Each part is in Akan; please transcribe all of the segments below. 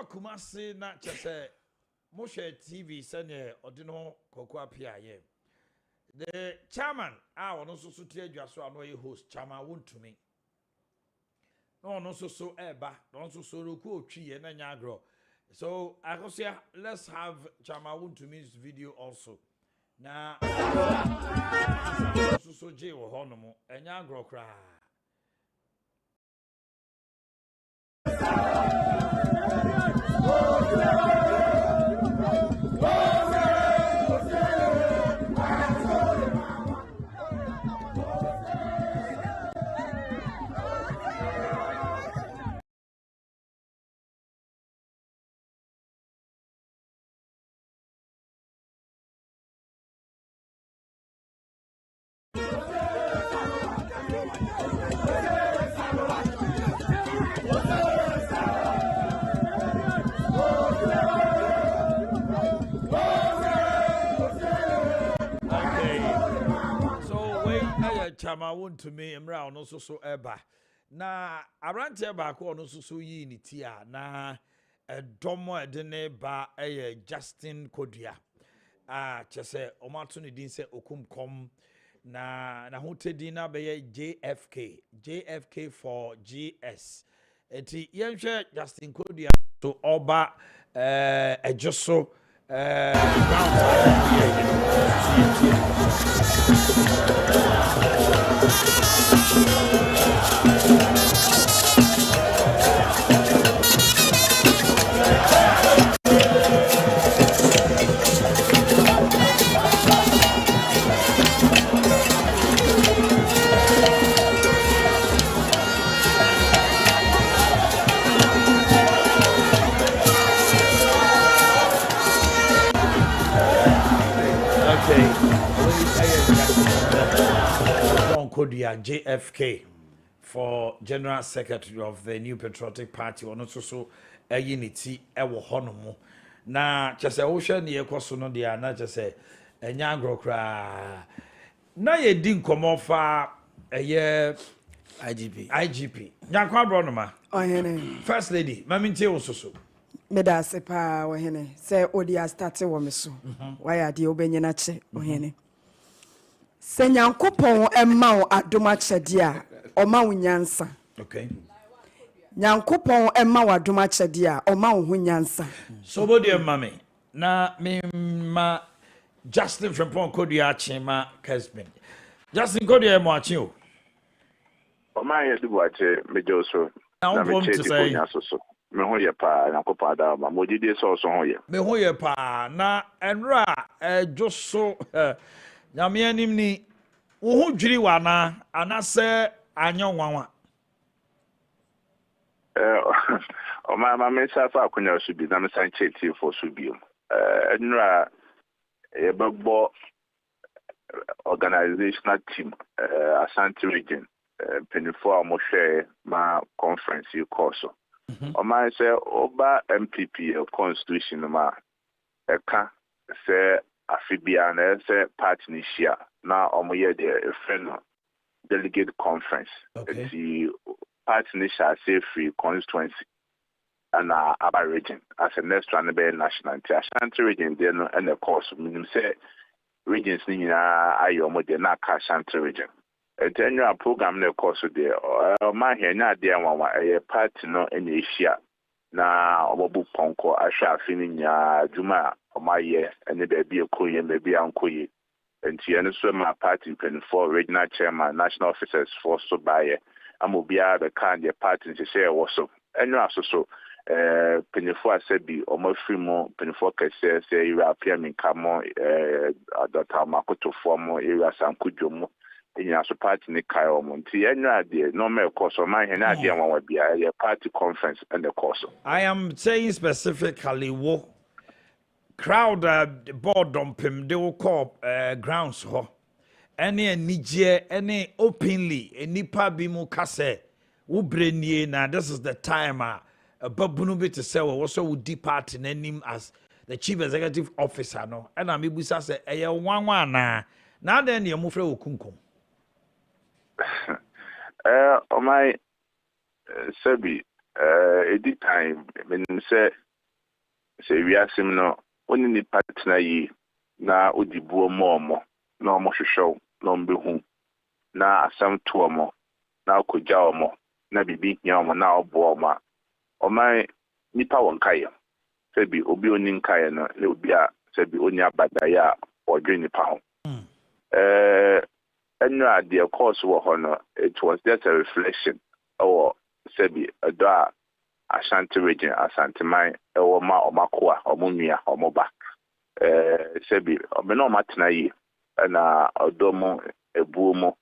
Kumasi na chese Moshe TV sene odino kokwa pia ye. The chairman ono so tie dwaso ano ye host chairman wontumi. No no so eba, no so roku otwi ye na nyagro. So Akosia, let's have chairman wontumi's video also. Na so je wo hono enyagro kra. Chama won to me mra no so eba na arante ba ko no so yi ni ti a na edomo edene ba Justin Kodua chese omato ne din se okumkom na hotedi na be JFK for GS eti yenhwe Justin Kodua to oba ejoso Kodua JFK for General Secretary of the New Patriotic Party or not so a unity ewo honomo na chese wo hwe ne yekoso no dia na chese enyagro kra na ye din komofa eye IGP nyakwa bro no ma Ohene First Lady mami ntie wo soso meda sepa ohene se odia start wo me so why ade obenyina che ohene se nyankopon emma wo adoma chede a oma wo nyansa okay nyankopon emma wo adoma chede a oma wo ho nyansa so body mami na me ma Justin Frempong Kodua chima Kessben Justin Kodua mo achi o Omanhene de Boakye mejoso na me to say me ho ye pa nyankopon da ma modide so ho ye me ho ye pa na enra joso nyame anim ni wo ho dwiri wana anase anyonwanwa ma me safa akunya so bi na me san cheti for so bi enra e bagbo organizational team Ashanti region penifo amhwe ma conference you course Oman say oba MPP constitution ma eka say afibia na say party ni shia na omoye de friend delegate conference the party ni shia say free constituency and aba region as a next one be national Ashanti region there no and the course minimum say regions ni na ayo mo de na ka Ashanti region annual program na course there Omanhene na de anwa party no in Asia na obobu ponko ahwa afini nya juma omaye ene be bi ekoye me bi ankoye enti ene so ma party pen for regional chairman national officers for so baye amobia be kan the party say wo so annual so penifo asebi omafimo penifo kese say European minkamo Dr. Makoto formo area sankudwomo enya so party ni kai omonti enwa de no me course Omanhene na de anwa bia ye party conference and the course I am saying specifically wo crowd board dumpim they will call grounds ho any nije any openly enipa bi mu kase wo brenie na this is the time babunu bi to say we so wo deep party nanim as the chief executive officer no and am ibusa say eye wanwa na then ne mu frɛ wo kunkum my Sebi, edit time, meaning say say we are no only ni partner yi na odibuo mo na omo hwehwew na ombehu na asam to omo na akogya omo na bibi hia omo na obo omo oman nipa wonkaye sebi obi oninkaye no le obi a sebi oni abadaya odwe nipa ho enu the course wo ho no it was just a reflection or sebi ado Ashanti region Asante man ewo ma omakoa omunua omoba sebi omeno matena yi na odomo ebuomo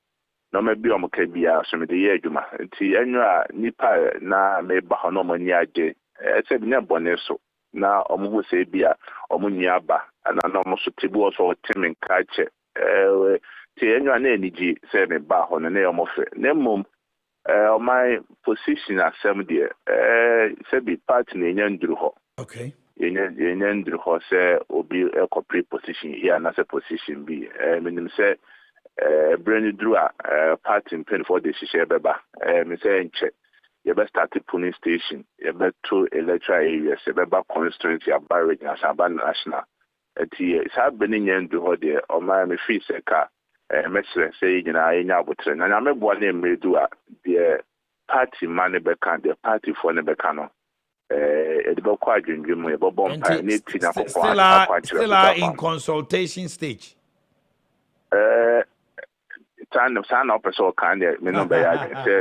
no mebi omoka bia so me de ye adwuma nti enwa nipa na meba ho no mani age sebi ne bone so na omo se bia omunua ba na no mo so tibu so timin kache ti enwa na eniji se me ba ho no na omofe na mom my position as some dear sebi part na enya nduru ho okay enya nduru ho se obi a corporate position here na se position be menim se brand duru part in pen for the shisha beba me say nche you be start polling station you be to electoral areas you be constituency aba region as aba national eti sa benin enya nduru ho de o my me fee se ka mesre say nyina enya abotre na me boa na emredu a the party man be kan the party for ne be kan no e de be kwa adwendwem e bo bompa na ti na kokwa still in consultation stage tan na person kan de me no be ya say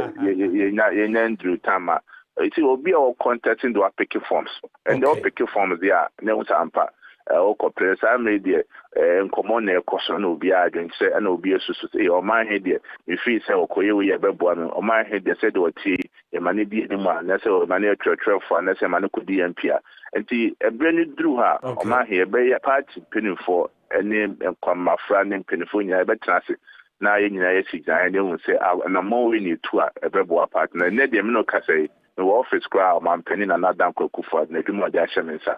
ye ndru tama it will be our contacting the pick forms and the pick forms there na usampa o corporate am media nkomo na ekoso na obi adwen se na obi asusu e o man he de me fi se okoye we ye beboa me o man he de se de oti e mane bi ni ma na se o mane trotro for na se mane kodi mpia enti ebrani dru ha o man he be ya party penifo ene nkwamafra ne penifo nya e betrase na ye nyina ye sigan ne hu se na mo we ni tu a ebeboa party na ne de me no kase no office kwa man penin na nadan kwakufo na dwuma de ahye mensa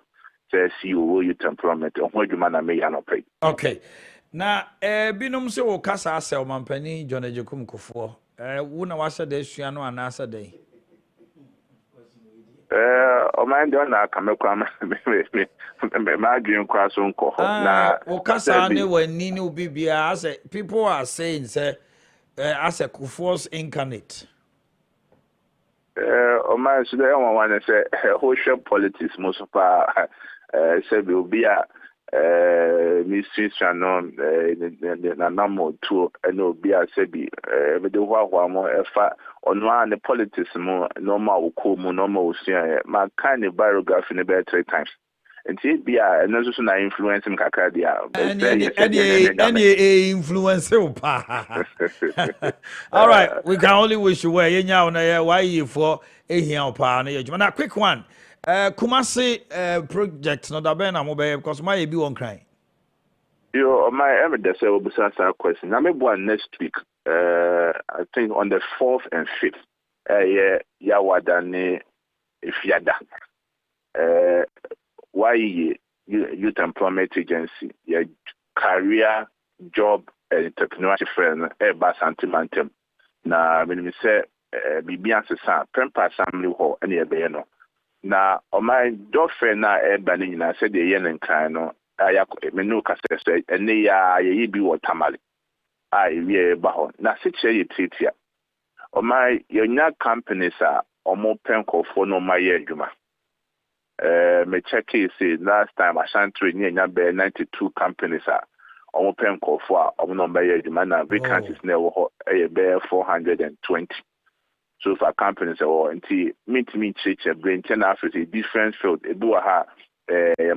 CEO you temperament on hojuma na me ya no pay. Okay. Na binom se wo kasa ase o mampani John Ejekum Kofo. Wo na wasa de sua no anasa de. O man don na kamekwa me ma adwen kwa so nko ho na wo kasa ne wani ne obi bia ase people are saying say as a Kofo's incarnate. O man so dey one say social politics most of se bi obi a mystery channel na namo to and obi a se bi me de hwa mo efa ono an the politics mo normal ko mo normal osia ma kind of biography ne be 3 times nti bi a eno so na influence m kakra dia any influence pa. All right, we can only wish you well yenya na why you for ehia pa na yejuma na quick one. Kumasi project no da ben na mo be because my be one cry. Yo my evidence will be answer question. Na me born next week. I think on the 4th and 5th. Ya wadane ifiada. Why youth employment agency, your career, job and entrepreneurship friend ba santimantem. Na me say bibi ansesa prempa assembly hall ene e be no. Na o my dofre na eba ni nyina se de ye nkan no aya menu kase so ene ya ye bi watermali ai wie ba ho na se che ye titia o my yonya companies a omo penkofo no ma ye adwuma me check it say last time Ashanti ni nya be 92 companies a omo penkofo a omo no ma ye adwuma na vacancies na wo ho e be 420. So for companies or until me church brain 10 Africa different field it do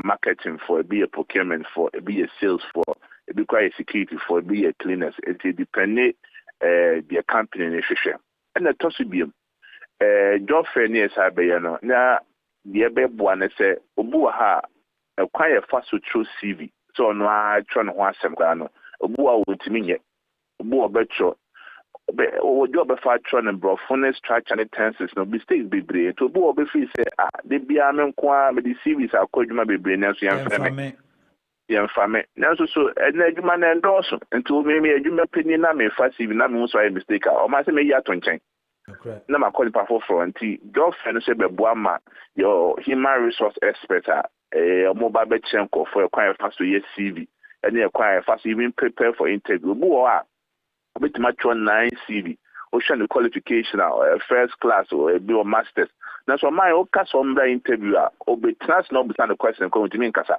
marketing for be a procurement for be a sales for it be quite security for be a cleaners it depend the company in share and the toss be job fair near sabe no na the be boane say obu ha quite fast to through CV so no I try no asem kwa no obu a wotimi nye obu obetro o job for trying and bro phone structure and tenses no mistakes be brave to bo be feel say they be am nko me the series akodwuma be brave na so yan fame na so na adwuma na endorse nti o me adwuma pani na me fa CV na me so ay mistake o ma say me ya to nchen na ma call the for fronti girlfriend say be boama your human resource expert mobile be chenko for a fast to year CV and you acquire fast even prepare for interview bo a bit much on 9 CV ocean the qualification first class or a bio masters na so my o ka so mbra interviewer o be trans no be the question come to me nkasa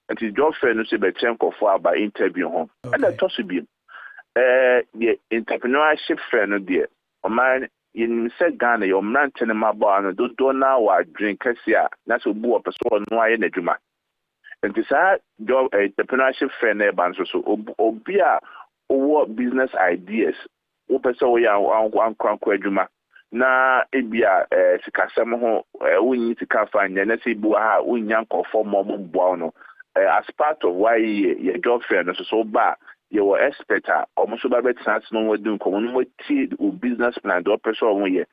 and the girlfriend no say be chenko for about interview home and that to be the entrepreneurship friend no there o man in say Ghana your man tene mabo no do na wa drink kasia na so bu person no aye na dwuma enti sa job entrepreneurship friend e ban so obi a owo business ideas wo person wo ya ankwankwa adwuma na ebia sikasem ho wonyi sika fa nya na se bu ha wonya nkofo mo bo no as part of why your job friend so ba you expert almost about chance no we do come no the business plan do person won ye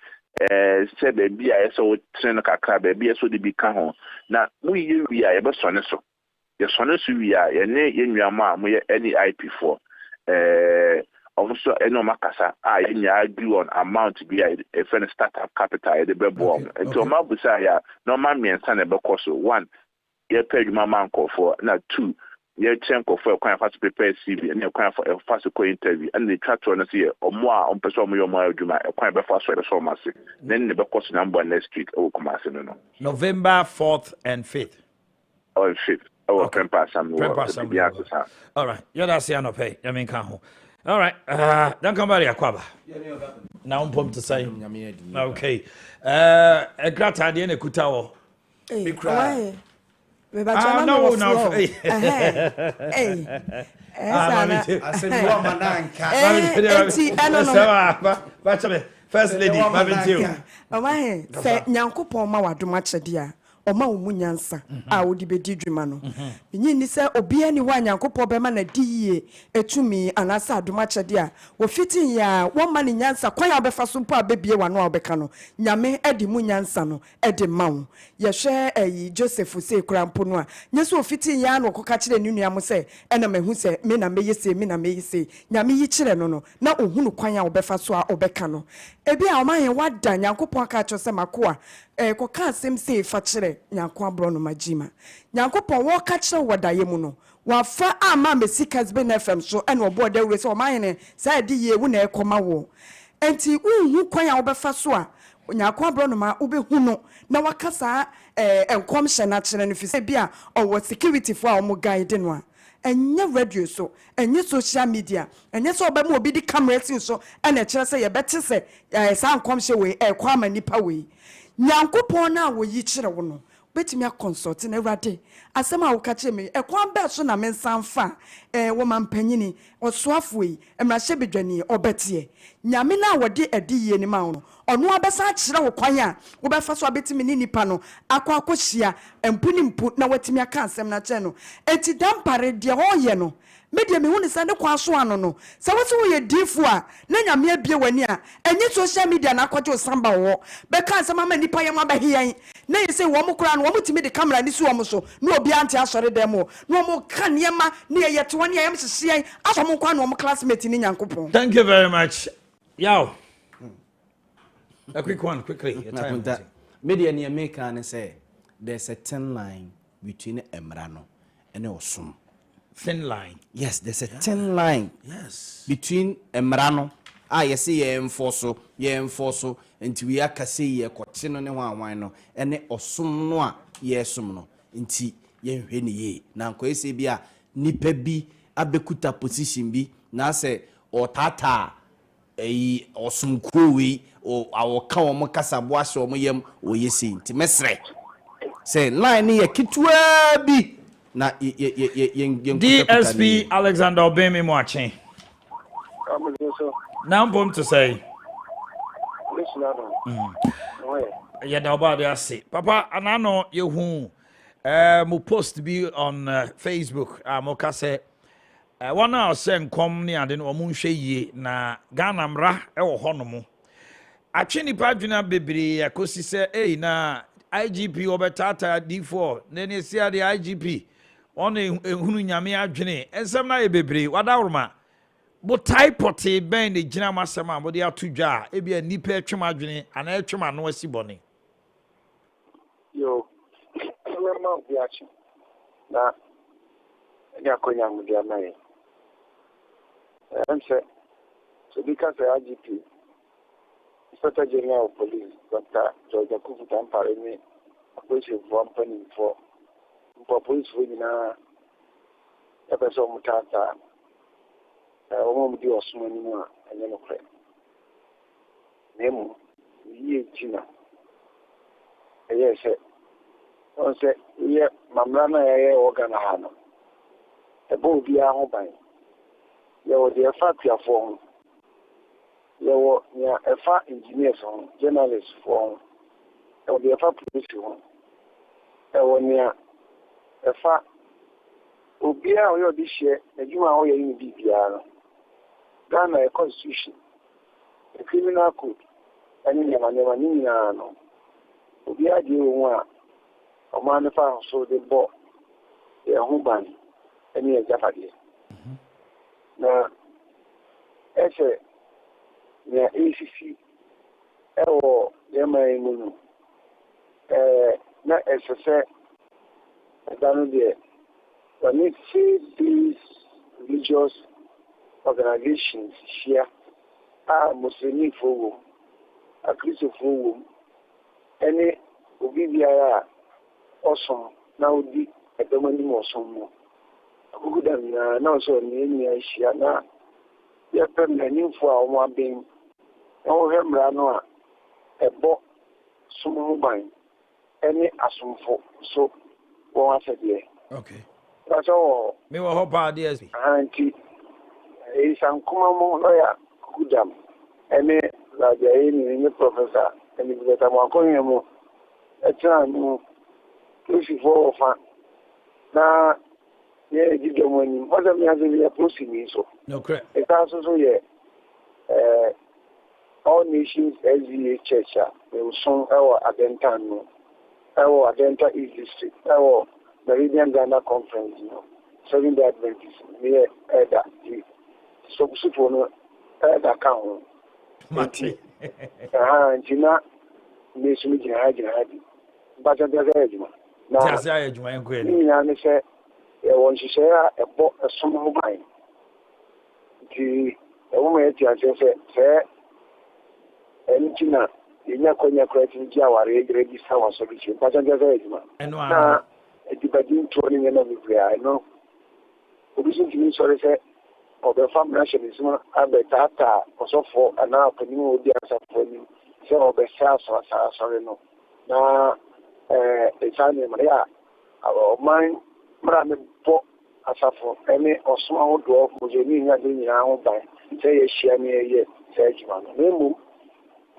say baby I so train kakra baby so dey be ka ho na we a be so ne so ye so ne so we a ye ne ye nnuama mo ye any IP4 almost eno makasa ye nya agree on amount be a friend startup capital the be bo until ma busa ya no ma miensa na be cost one ye pay you mama for na two ye chenko for a fast prepare CV and you for a fast interview and the tractor na see or more on person mo your adwuma e kwan be fast for the so much then the course number next week o come as no November 4th and 5th or 5th or campus all right you da say no pay I mean kan ho all right don't come back akwaba now pom to say okay e grata de na kuta wo eh why no. Hey. First lady, Omanhene, say Nyankopon ma wadom akyede a oma wo munyansa a wodi bedi dwuma no. Nyi ni say obi ani wa Nyankopon be ma na di yie etumi anasa adom akyede a wo fitin ya wo ma ni nyansa kwan ya obefa so mpo abebie wa no obeka no. Nyame edi munyansa no edi ma wo. Ye hwe Joseph say kurampo no a nyeso ofitin ya no koka kire ni nuam say ena mahu say me na meyese Nyame yi kire no na ohunu kwan ya obefa so a obeka no. Ebi a Omanhene wada Nyankopon aka cho se makoa koka asem say fa kire Nyanko abro no magima Nyankopon wo ka kire wadaye mu no wafa ama mesi Kessben FM so ena obo da wure se Omanhene say di ye wu na ekoma wo enti unhu kwan ya obefa so a Nyanko abro no ma obehu no na wakasa enkom hye na kire no fi se bia owo security fo a omo guide no a enye radio so enye social media enye so oba mu obi di camera sin so ena kire se ye beti se sa nkom hye we kwa ma nipa we Nyankopon na wo yi kire wo no betimi a consult na Awurade asem a wo ka kire me ekwan be so na me nsanfa wo mampanyini osoafo yi emrahye bedwani obete nyame na wode ediye ni ma wo no ono abesa kire wo kwan a wo befa so abetimi ni nipa no akwakohia empuni mpu na watimi aka asem na kire no eti dampare de ho ye no media me hunu sande kwa so ano no se wo so ye difu a na nyame abie wani a enyi social media na akwaje osamba wo be ka asem ama nipa ye ma hiyan na ye se wo mo kura no wo mutimi de camera ni so wo so na obi anti asore dem no mo kan yema na ye yete wani ye mhyehyai aso mo kwa no mo classmate ni Nyankopon. Thank you very much. Yaw. A quick one, quickly. Your time. Media near make and say there's a thin line between Emrano and Osum. Thin line. Yes, there's a thin line. Yes. Between Emrano. You see ye enforce until we are kasi ye kotino ne wan no ene osum no a ye sum no nti ye hwe ne ye na nko ese bia nipa bi abekuta position bi na se otata osum kuwi o awoka wo mokasa bo ahye wo yem o yesi nti mesre say line ye kitwa bi na DSP Alexander Obemi Moakye. Now I'm going to say yeah, nobody I see. Papa, and I know you who mo post be on Facebook. Moka say one hour send come near the Omunhene Yaw na Ghana mra e wo hono mo. Atwini padwina bebre akosi say na IGP obetata D4 na ne sia the IGP on ehunu nyame adwene ensem na ye bebre wadawroma botai pote ben ne gyina masɛm a bode ato dwa a ebia nipa atwem adwene ana atwem ano asi bɔne yo mema biachi na ya konya mudia mai ense so because IGP Inspector General of Police Dr. George Akufu Tampare ni akwesi company for police we na ebeso mutata omo mudi osuma ni mu a enye no kre nemu yi ejina eyese onse ye mamra na ye organ ha no ebo obi a ho ban ye wo de fatia for ye wo nya efa engineers on journalists for ye wo de efa police on e wo nya efa obi a wo di hye adwuma wo ye ni bibia no Ghana a constitution a criminal code ani nyama ni nyina no obi a di wo a o ma ne fa so de bo ye ho ban ani e jafade na ese ne ACC ewo ye mai mu na ese danu de when it see these religious organizations here a Muslim for a Christian for any obibia awesome now di edomani awesome akudan na so ni ahia na ya permanent for our being no hemra no a ebo sumu ban any asumfo so won asede okay that's all me wo hope DSP anti isan kuma mo lawyer kudam ene la jai ni professor ene beta mo akonye mo etra no kusi fo fa na ye gidomo ni oda mi azeli ya prosimi so no correct it also so ye all nations SDA church we son our adenta no our adenta is district our Meridian Ghana conference no Seventh-day Adventists near Eda so support no Eda kan mate antina nation jihadi but there ejuma na just ay adwuma enko ni na ne se won hihye a ebo esom ho ban di ewo ma eti ase se entina yenya konya kwati ji aware register wa so bi chi but there ejuma eno na edibadi nto ni na bibia no obi so timi sori se obe fam nationalism abetata osofo ana apani odi asafo ni se obe sa sorry no na etani maria our mind mra me bo asafo ene osoma hodo mo je ni nya de nyina ho ban se ye hia ne ye se adwuma no nemu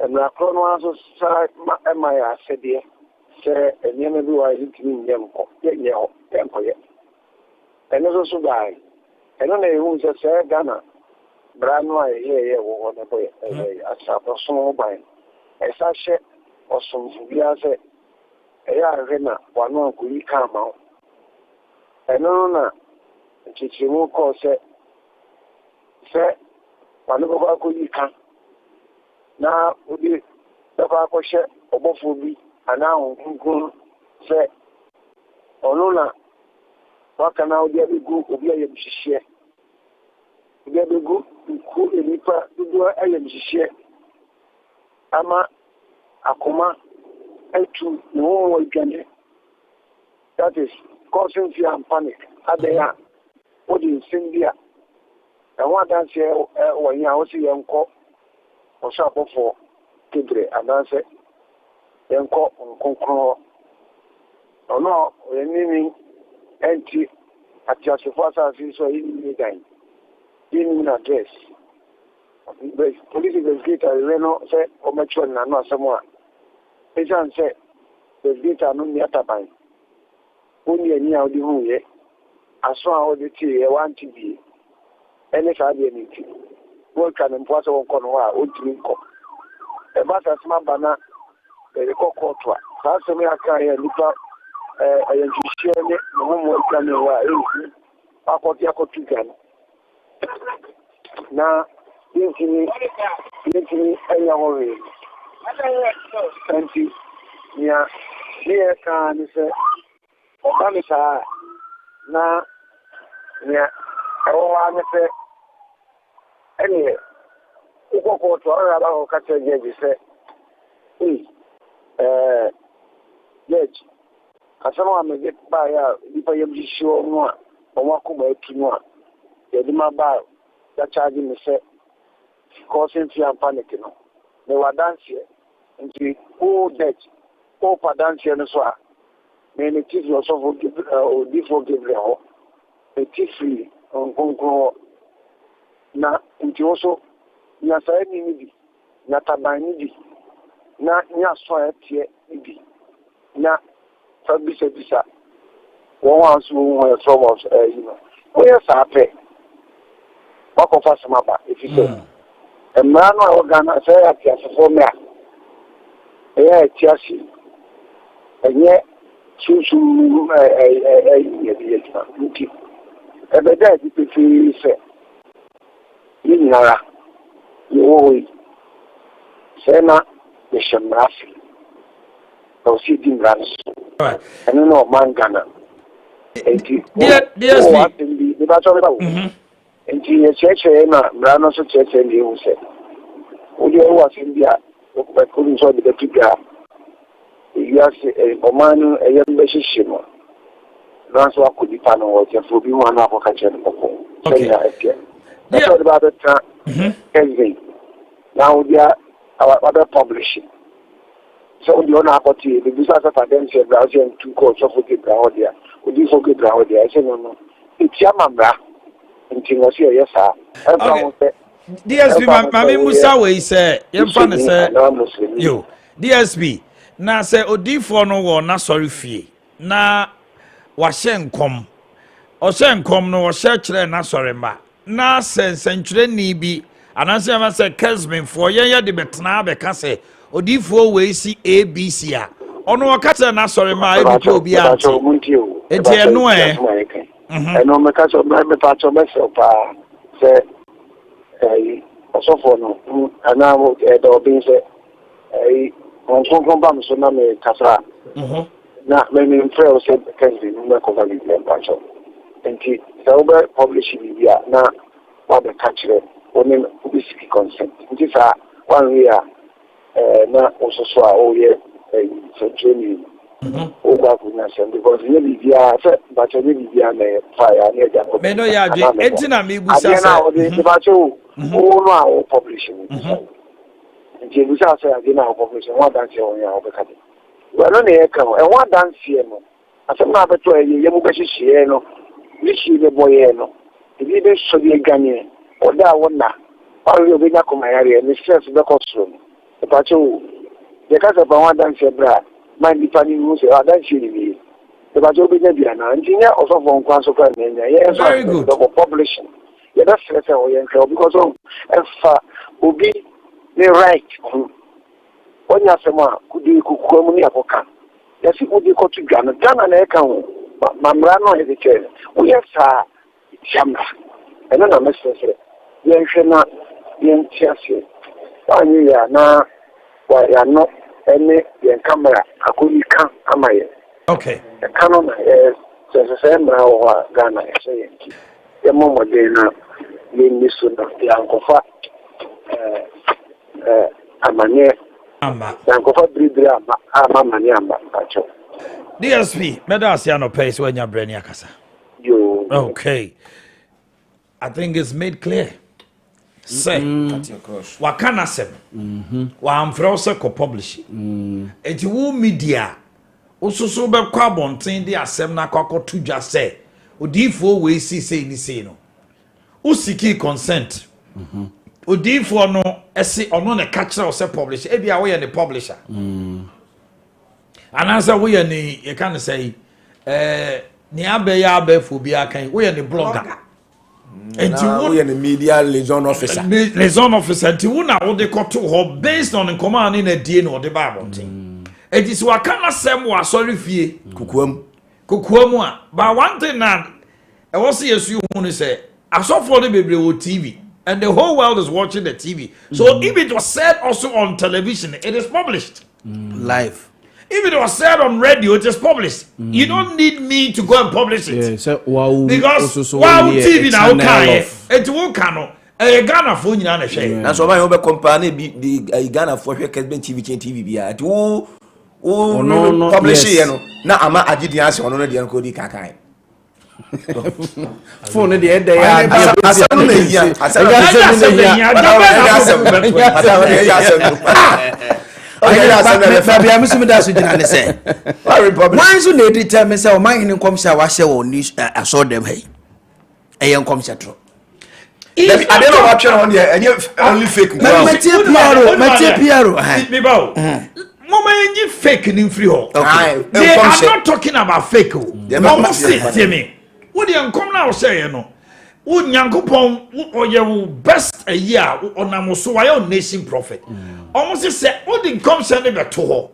na krono aso sa ma ya sede se enyeme bi wa yitini nyem ko ye nye ho tempo ye ene so bai ene na ehu se Ghana brano a ye wo ne boy asafo so ban esa hye osomfu bia se eya rena wano akuri kama eno na chichimu ko se wano baba akuri kan na odi baba akoshe obofo bi ana onkunku se ono na wakana odi abigu obi aye bihihye obi abigu ku enipa dudu aye bihihye ama akoma to no one. That is causing fear and panic. At the end, what is in there? And what I say, when you see young cop or shop for Tidre, and I say, young cop on Concro. Or no, when meaning empty at just the first as you saw in the time. In address. The police investigator, Reno said, or mature and not someone. Ejan say the data no ni ataban oni ani a odi hu ye aso a odi ti ye want to be ene ka be ni ti wo kan mpo aso won kono a otimi nko e ba sa sma bana e kokotwa sa se me aka ye nipa ayen hihye ne mo mo kan wa e akoti gan na yɛntumi anya hɔ wei nti nea ne yɛkaa ne sɛ ɔba me saa na nea ɛwɔ hɔ a ne sɛ ɛneɛ wokɔ kɔɔtɔ ɔyɛ aba hɔ ka kyerɛ gyagye sɛ judge asɛm a mede baeɛ a nnipa yɛmhyehye wɔ no a ɔmo akoma atu no a yɛde ma baa yɛakyagye me sɛ causing fear and panic no mewɔ adanseɛ nti wo judge wopa adanseɛ no so a mene tifi ɔsɔfo odifoɔ Gabriel hɔ metifi nkonkron hɔ na nti wo so nyasae ni ne bi nyataban ne bi na nyaso a ɛteɛ ne bi na fa bisa wɔn a nso wɔn yɛ from of wɔyɛ saa pɛ wakɔfa sɛm aba ɛfiri sɛ mmara no a ɛwɔ Ghana sɛ ɛyɛ atiasefoɔ mɛ a ɛyɛ atiase ɛnyɛ sunsun yɛde adwuma nti ɛbɛda adi pefee sɛ ne nyinara yɛwɔ hɔ yi sɛ na yɛhyɛ mmara ase na ɔsi di mmara no so ɛno na ɔman Ghana nti wɔwɔ asɛm bi mebatɔ bɛba wo nti yɛkyerɛkyerɛ na mmara no so kyerɛkyerɛ ne ɛhu sɛ wode ɛwɔ asɛm bi a wokɔdu nso ɔde bɛto dwa a ewiase ɔman no ɛyɛ mbɛhyehyɛ no na nso akɔ nipa no wɔ kyɛfo bi mu a na akɔka kyerɛ no kɔkɔ sɛnea ɛteɛ na sɛ ɔde bɛabɛtena Kessben na wode wabɛ publish sɛ wode ɔno akɔte bɛbisa sɛ padɛmsɛ bra wo sɛ ntu kɔ ɔsɔfo Gabriel hɔ deɛ odifo Gabriel hɔ deɛ ɛsɛ no no ɛtia ma mmara nti wɔ sɛ ɛyɛ saa ɛmfa ho sɛ DSP mame musa wei sɛ yɛmfa ne sɛ yo DSP na sɛ odifoɔ no wɔ na sɔre fie na wahyɛ nkɔm ɔhyɛ nkɔm no wɔhyɛ kyerɛ na sɔre mba na sɛ nsɛntwerɛni bi anaasɛ ɛma sɛ Kessben foɔ yɛyɛ de bɛtena bɛka sɛ odifoɔ wei si ABC a ɔno wɔka kyerɛ na sɔre mba ɛbi kɔ obi ante enti ɛno ɛno mɛka sɛ mɛpakyɛ mɛsɛ paa sɛ ɔsɔfoɔ no anaa ɛda ɔben sɛ ɔnkronkron ba me so na mekasa na mememfrɛ wo sɛ Kessben no mɛkɔfa biribi mpakyɛ nti sɛ wobɛ publish biribi a na wabɛka kyerɛ wo ne wobɛsiki consent nti saa wanwe a na wo soso a woyɛ sɛnkyerɛni wobɔ akonya asɛm because nyɛ biribiaa sɛ mpakyɛ nyɛ biribiaa na faeɛ ne agya kɔ meno yɛ adwe enti na mebusa sɛ na wode mpakyɛ wo no a wo publish no nti ebusa sɛ ade na wo publish no wadanseɛ wɔ a wobɛka de ɛno na yɛka ho ɛho adanseɛ no asɛm na abɛtɔ ɛyɛ yɛ mu bɛhyehyeɛ no ne hyie bɛbɔyɛ no ebi bɛsɔ bi aganyeɛ ɔda a wɔna ɔyɛ obɛnya kɔmayareɛ ne stress bɛkɔ soro no mpakyɛ wo yɛka sɛ pa ho adanseɛ berɛ a ma nnipa no hu sɛ adanseɛ ne nie mpakyɛ wobɛnya biana nti nyɛ ɔsɔfoɔ nkwa so kora nanya yɛyɛ nso dɔbɔ publishing yɛbɛserɛ sɛ ɔyɛ nhwɛ because ɛfa obi ne right ho ɔnya asɛm a kode kokua mu ne akɔka yɛse wode kɔto dwa no Ghana na ɛka ho ma mmara no a yɛde kyerɛ no woyɛ saa tia mmara ɛno na mɛserɛ sɛ yɛnhwɛ na yɛnte aseɛ woanyɛ yɛ a na yɛano ɛne yɛn kamera akɔyi ka ama yɛ ɛka no na sɛ mmara wɔ hɔ a Ghana yɛsɛ yɛnti yɛmmɔ mmɔden na yɛnni so no yɛankɔfa amanneɛ yɛankɔfa biribiri ama amanneɛ amba akyɛw DSP mɛda ase anɔpɛ sɛ woanya berɛ ne akasa yo okay I think it's made clear say waka nasɛm wamfrɛ wo sɛ kɔ publish enti wo media wososo bɛkɔ abɔnten de asɛm na akɔkɔto dwa sɛ odiifoɔ wei si sei ni sei no usiki consent odiifoɔ no ɛsi ɔno ne ka kyerɛ wo sɛ publish ebi a woyɛ ne publisher anaasɛ woyɛ ne yɛka ne sɛ ne abɛyɛ abɛfo bi akan woyɛ ne blogger enti woyɛ ne media liaison officer enti wo na wo de kɔto hɔ based on nkɔmɔ ne na die no de ba abɔnten enti so waka nasɛm wɔ asɔre fie kokoam a ba one thing na ɛwɔ sɛ yesu hu ne sɛ asɔfoɔ no bebree wɔ TV and the whole world is watching the TV. So if it was said also on television, it is published live. If it was said on radio, it is published. You don't need me to go and publish it. Yeah, so, wow, because wow TV now can it won't can Ghana for you na share. Na so my home company the Ghana for Kessben TV bia. It wo publish here no. Na ama agidi ase ono no de enko di kakai. Phone the end there. I'm assuming that's what you say. Why should they determine say Omanhene comes to wash your news? I saw them. Hey, I am comes to true. I don't know what you're on there, and you're only fake. Mama, you fake in free hall. They are not talking about fake. Mama, say me. What you come now say, you know? Would Yankopon or your best a year on a Mosuayo nation prophet? Almost say, what did come send it to her?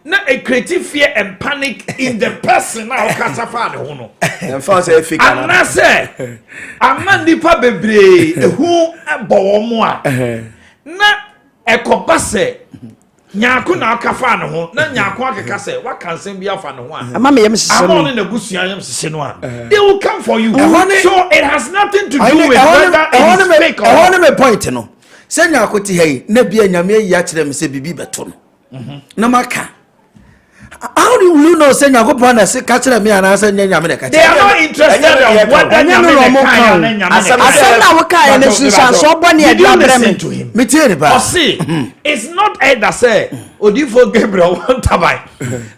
Not a creative fear and panic in the person now, Catafan. And fancy fake. And I say, I'm not the baby who a boa. Not a copase. Nyaku na akafana ho na nyaku akeka say what can say be afana ho I'm on in the busia yam sise no they will come for you so it has nothing to do with whether it is fake or I want to point no say nyaku ti hey na bia nyame ya kire me say bibi beto no na maka how do you know say nyaku pon say ka kire me ana say nyame de ka they are not interested in what nyame kan na wo kan na susan so bone e da brem me tie ba see it's not either say odifo Gabriel want tabai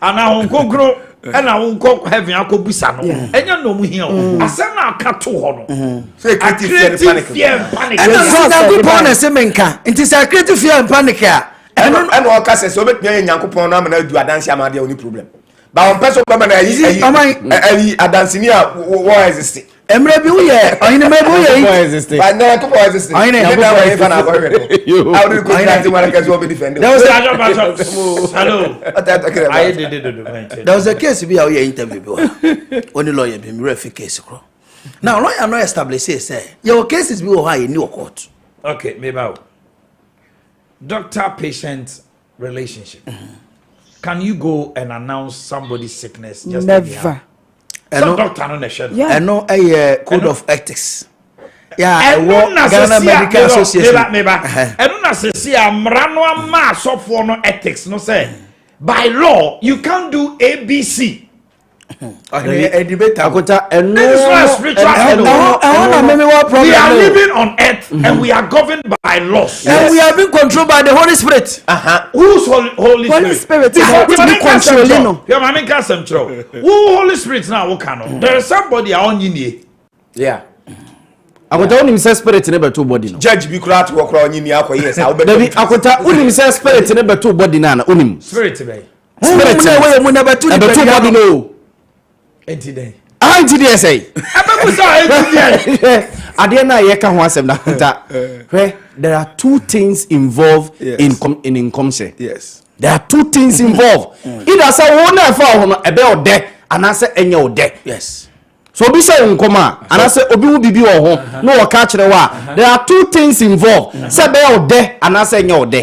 ana hon kokro ana hon kok heaven akobusa no enya no mu hia asem na aka to ho no say creative fear and panic and nyaku pon say menka nti say creative fear and panic a and all cases so bet Yankopon na na du adanse amade only problem but on person come na yi adansini a wo exist emre bi wo ye ohine me bi wo ye exist but na Yankopon exist ohine na wo fa na go we how do you go that one can so be defend there was a hello there was a case bi a we interview bi only lawyer bi me refer case kro now lawyer no establish say your cases bi wo ha in court okay maybe doctor-patient relationship. Can you go and announce somebody's sickness? Just never. Some doctor no share. I know a code of ethics. Yeah, I work Ghana Medical Association. I don't say amrano ma so for no ethics. No say by law you can't do ABC. A debate. This is not a spiritual we are living on earth and we are governed by laws. And we are being controlled by the Holy Spirit. Who's Holy Spirit? You have to be controlling. Who Holy Spirit now? There is somebody on you. Yeah. Akwata unim say spirit ne beto body no. Judge bi kura to okra onyi ni akwa yes. David akwata unim say spirit ne beto body na na unim. Spirit be. Spirit ne we mu na beto body no. Enti dey. Enti dey say. Ababusa enti dey. Ade na ye ka ho asem na nta. There are two things involved in income share. Yes. There are two things involved. Either say wo na fa ho no ebe ode anase enye ode. Yes. So obi say nkoma anase obi wu bibi wo ho no wo ka kire wa there are two things involved. Say be ode anase enye ode.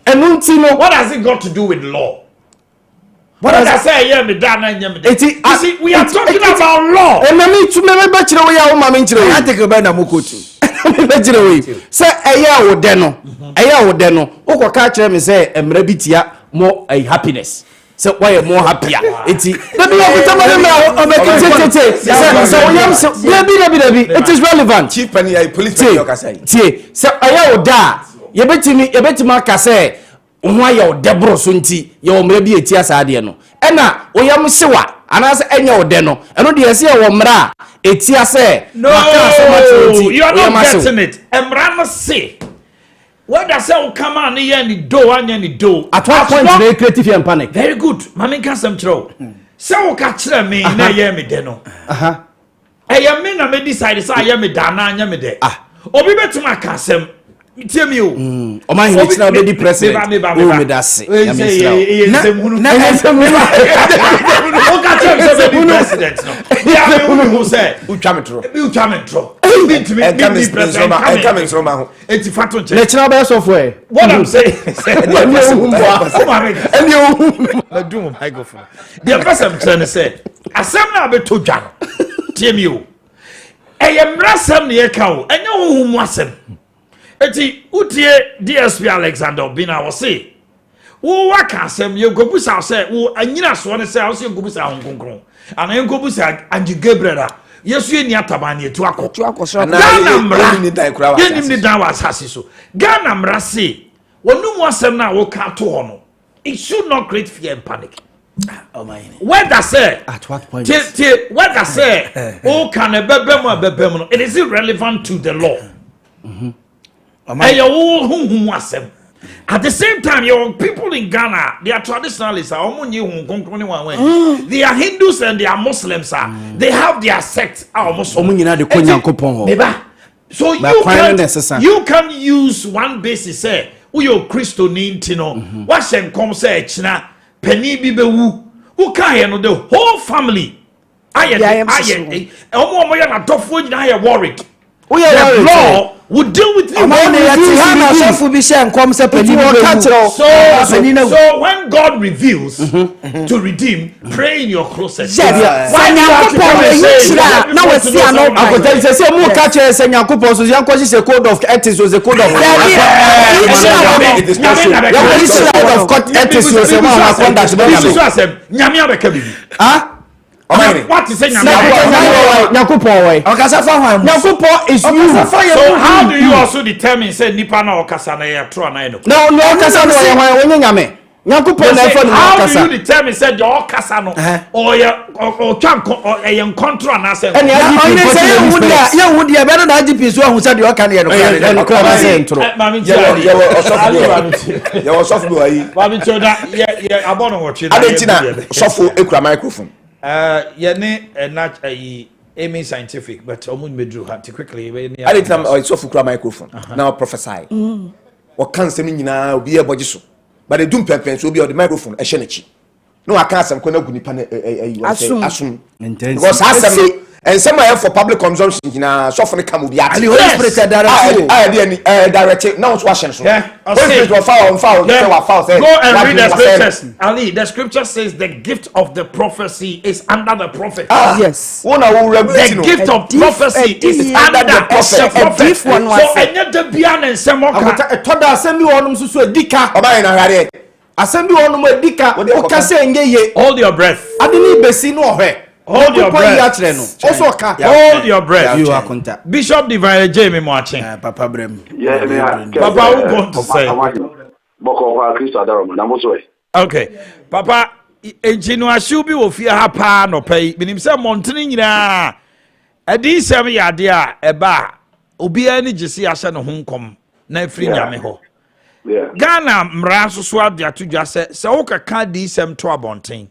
Enunti no what has it got to do with law? What does I say? Yeah, me done and you see, we are talking about law. And me to me be chire we ya wo ma me chire we. I take be na mokotu. Me chire we. Say eya wo de no. Eya wo de no. Wo ko ka kire me say emra bitia more happiness. Say why more happier. Eti. Baby you tell me o make it. So we am so baby. It is relevant. Chief and police man ka say. Tie. Say eya wo da. Ye betimi aka say nwa ya odebro so nti ya o mra bi etia sa ade no ena oyam sewa anase enya ode no eno de ese ya wo mra etia se no you are not getting it emra no say what does say come on here ni do anya ni do at what point they creative and panic very good mama can some throw say wo ka kire me na ye me de no eya me na me decide say ye me da na anya me de obi betuma ka asem tie me o Omanhene tina obedi president o me da se ya me sra na o ka tell me president no ya me who say utwa metro It's fat on Let's not be software. What I'm saying is, the first I'm trying to say, as I'm now be to Jan, TMU. I am Rassam near cow, and no whom was him. Eti utie DSP Alexander Bina was say. Wo waka asem ye go busa say wo anyina so ne say wo say go busa honkonkron. Ana ye go busa Anji Gabriel. Yesu eni atabane etu akọ. Ghana mra. Yenim ni dan was asase so. Ghana mra say wonu mu asem na wo ka to ho no. It should not create fear and panic. Omanhene. Whether say at what point? Whether say o can bebem no, it is irrelevant to the law. At the same time, your people in Ghana, they are traditionalists. They are Hindus and they are Muslims. They have their sect. So you can use one basis. Say, "Uyo Christo nintino." What shen come say china penny bibewu. Who can the whole family? I worried. The law would deal with you. So when God reveals to redeem, pray in your closet. Code of ethics was a code of what is saying? Is you. So how do you also determine say nipa na okasa na ya tro na no? No, okasa no ya wonye nyame. Nyankopon na efo no okasa. How do you determine say the okasa no or ya or twan or ya control na say? And ya wudi ya be na IGP so ahun say the oka na no kra. No kra say ntro. Mami ya osofu bi wayi. Mami choda ya abono wo twi. Adentina sofo ekura microphone. Aiming scientific, but omun medru hat quickly. I didn't know so for microphone. Now prophesy. What can say nyina obi e boji so. But they do pen so obi o the microphone e hye no I can't say kona guni pa asum. Because asem and some are for public consumption nyina so for the come obi at. The Holy Spirit direct now to wash so. Yeah. Go and read the scriptures. Ali, the scripture says the gift of the prophecy is under the prophet. Yes. The gift of prophecy is under the prophet. So another bian and some more. Toda asemi wonum so edika. Oba na hare. Asemi wonum edika. Okase ngeye. Hold your breath. Adini besi no ohwe. Hold your breath. Also ka. Hold your breath. You are contact. Bishop Divine Jamie Moachin. Papa Brem. Papa, who going to say? Okay. Papa, Ejinu Ashubi will fear her pa no pay. But himself Montini na. A decent idea eba. Obi any jisi asha no hunkom. Na free nyameho. Ghana mranso swab dia to just say oka kan di sem to abonten.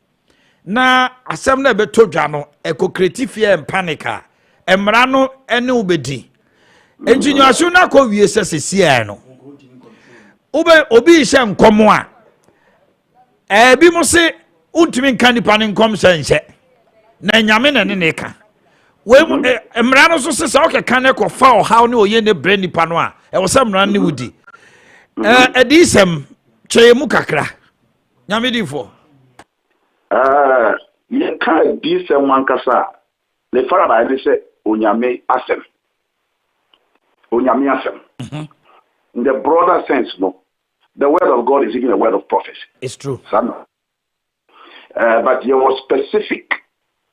Na asem na beto dwa no creative fear and panic a emra no ene ubedi enjinyo aso na ko wie sesese no obi hye nkomo a bi mo se untimi nka nipa ne nkom hye na nyame na ne ka we emra no so se o ka ne ko fa o haw ne oye ne bre nipa no a e wo se mra ne wudi edisem cheyemu kakra nyame difo you can't be someone kasa. The father I say Onyame asem. Onyame asem. In the broader sense, no. The word of God is even a word of prophecy. It's true. But there was specific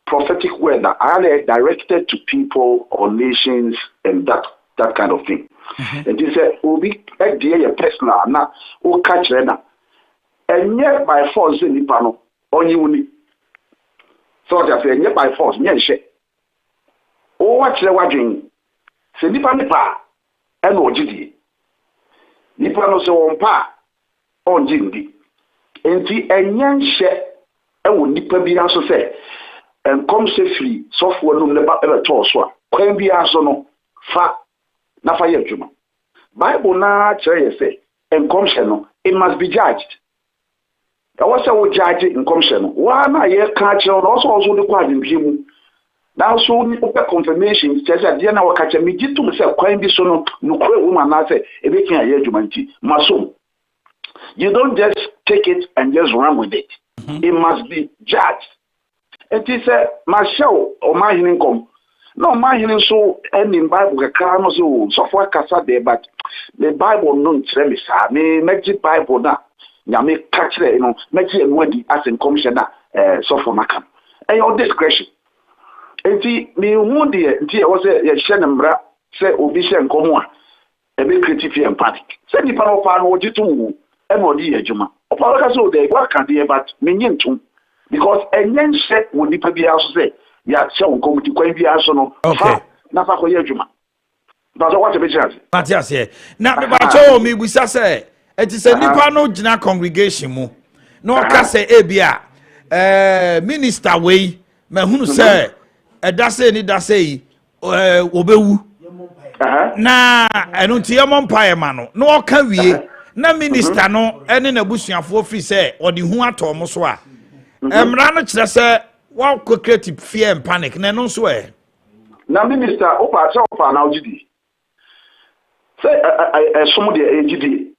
prophetic word that are directed to people or nations and that kind of thing. And he said, Obi a personal na o catch na. And yet by force in Nipano. Only uni. So they say, "Nye by force, nye she." O watch the watching. Se nipa eno ojidi. Nipa no se wonpa onjindi. Enti enye she ewo nipa bi aso se enkom se free software no neba ebe to so a kwan bi aso no fa na fa ye adwuma. Bible na kire ye say enkom she no it must be judged. I was a judge in commission. One I hear catch on also the quad in him. Now, so we confirmation, says that Diana will catch a midget to myself, quite be so no woman. I say, a bit can hear humanity. Maso, you don't just take it and just run with it. It must be judged. It is a Marshall or my income. No, my healing so ending Bible, a car so far cassa there, but the Bible no me make the Bible that ya make catch there, you know, make it ready as in commissioner, so for Macam. And your discretion. And me who dear was a Shannon say Obisha Comua, a bit creative and panic. Send the power what you do, MOD, Juma. Opala so they work at the but minion too. Because a young set would be also say, yeah, so come to Quavi Arsenal. Okay. Nafa Juma. But what a bit. Matthias here. Now, the me we say, it is a Nipano Jina congregation. No, can say Abia, Minister Way, Mahunu say. Dase ni dase obewu na eno tie mompae ma no ka wie na minister no ene na busuafo free say odi hu ato mo so a emra no kire say wa create fear and panic na no so na minister opa na ogidi say some the ogidi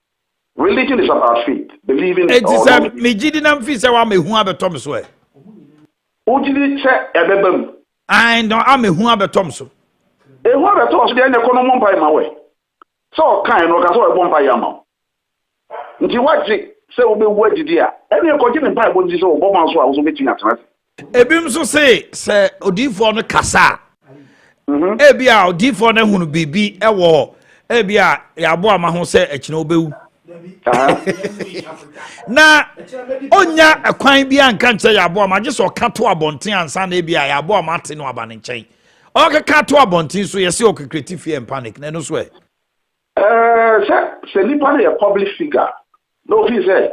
religion is about faith believing it is a me gidi na mfi say wa me hu abeto me so ogidi say ebebam I don't am a who abetom so. E who abetom so dey na kono mompa ma we. So kan no ka so e bompa ya ma. Nti waji say obe wadi dia. E be ko gini pa bo nti so bo man so a so beti atena. Ebim so say odifo no kasa. Ebi a odifo no hunu bibi e wo ebi a yabo ama ho say ekina obewu. Na onya akwan bi anka nche yabo ama je so ka to abonten ansa na bia yabo ama te no abane nchen o ka to abonten so yesi o creative fear and panic na no so say nipa na a public figure no fi say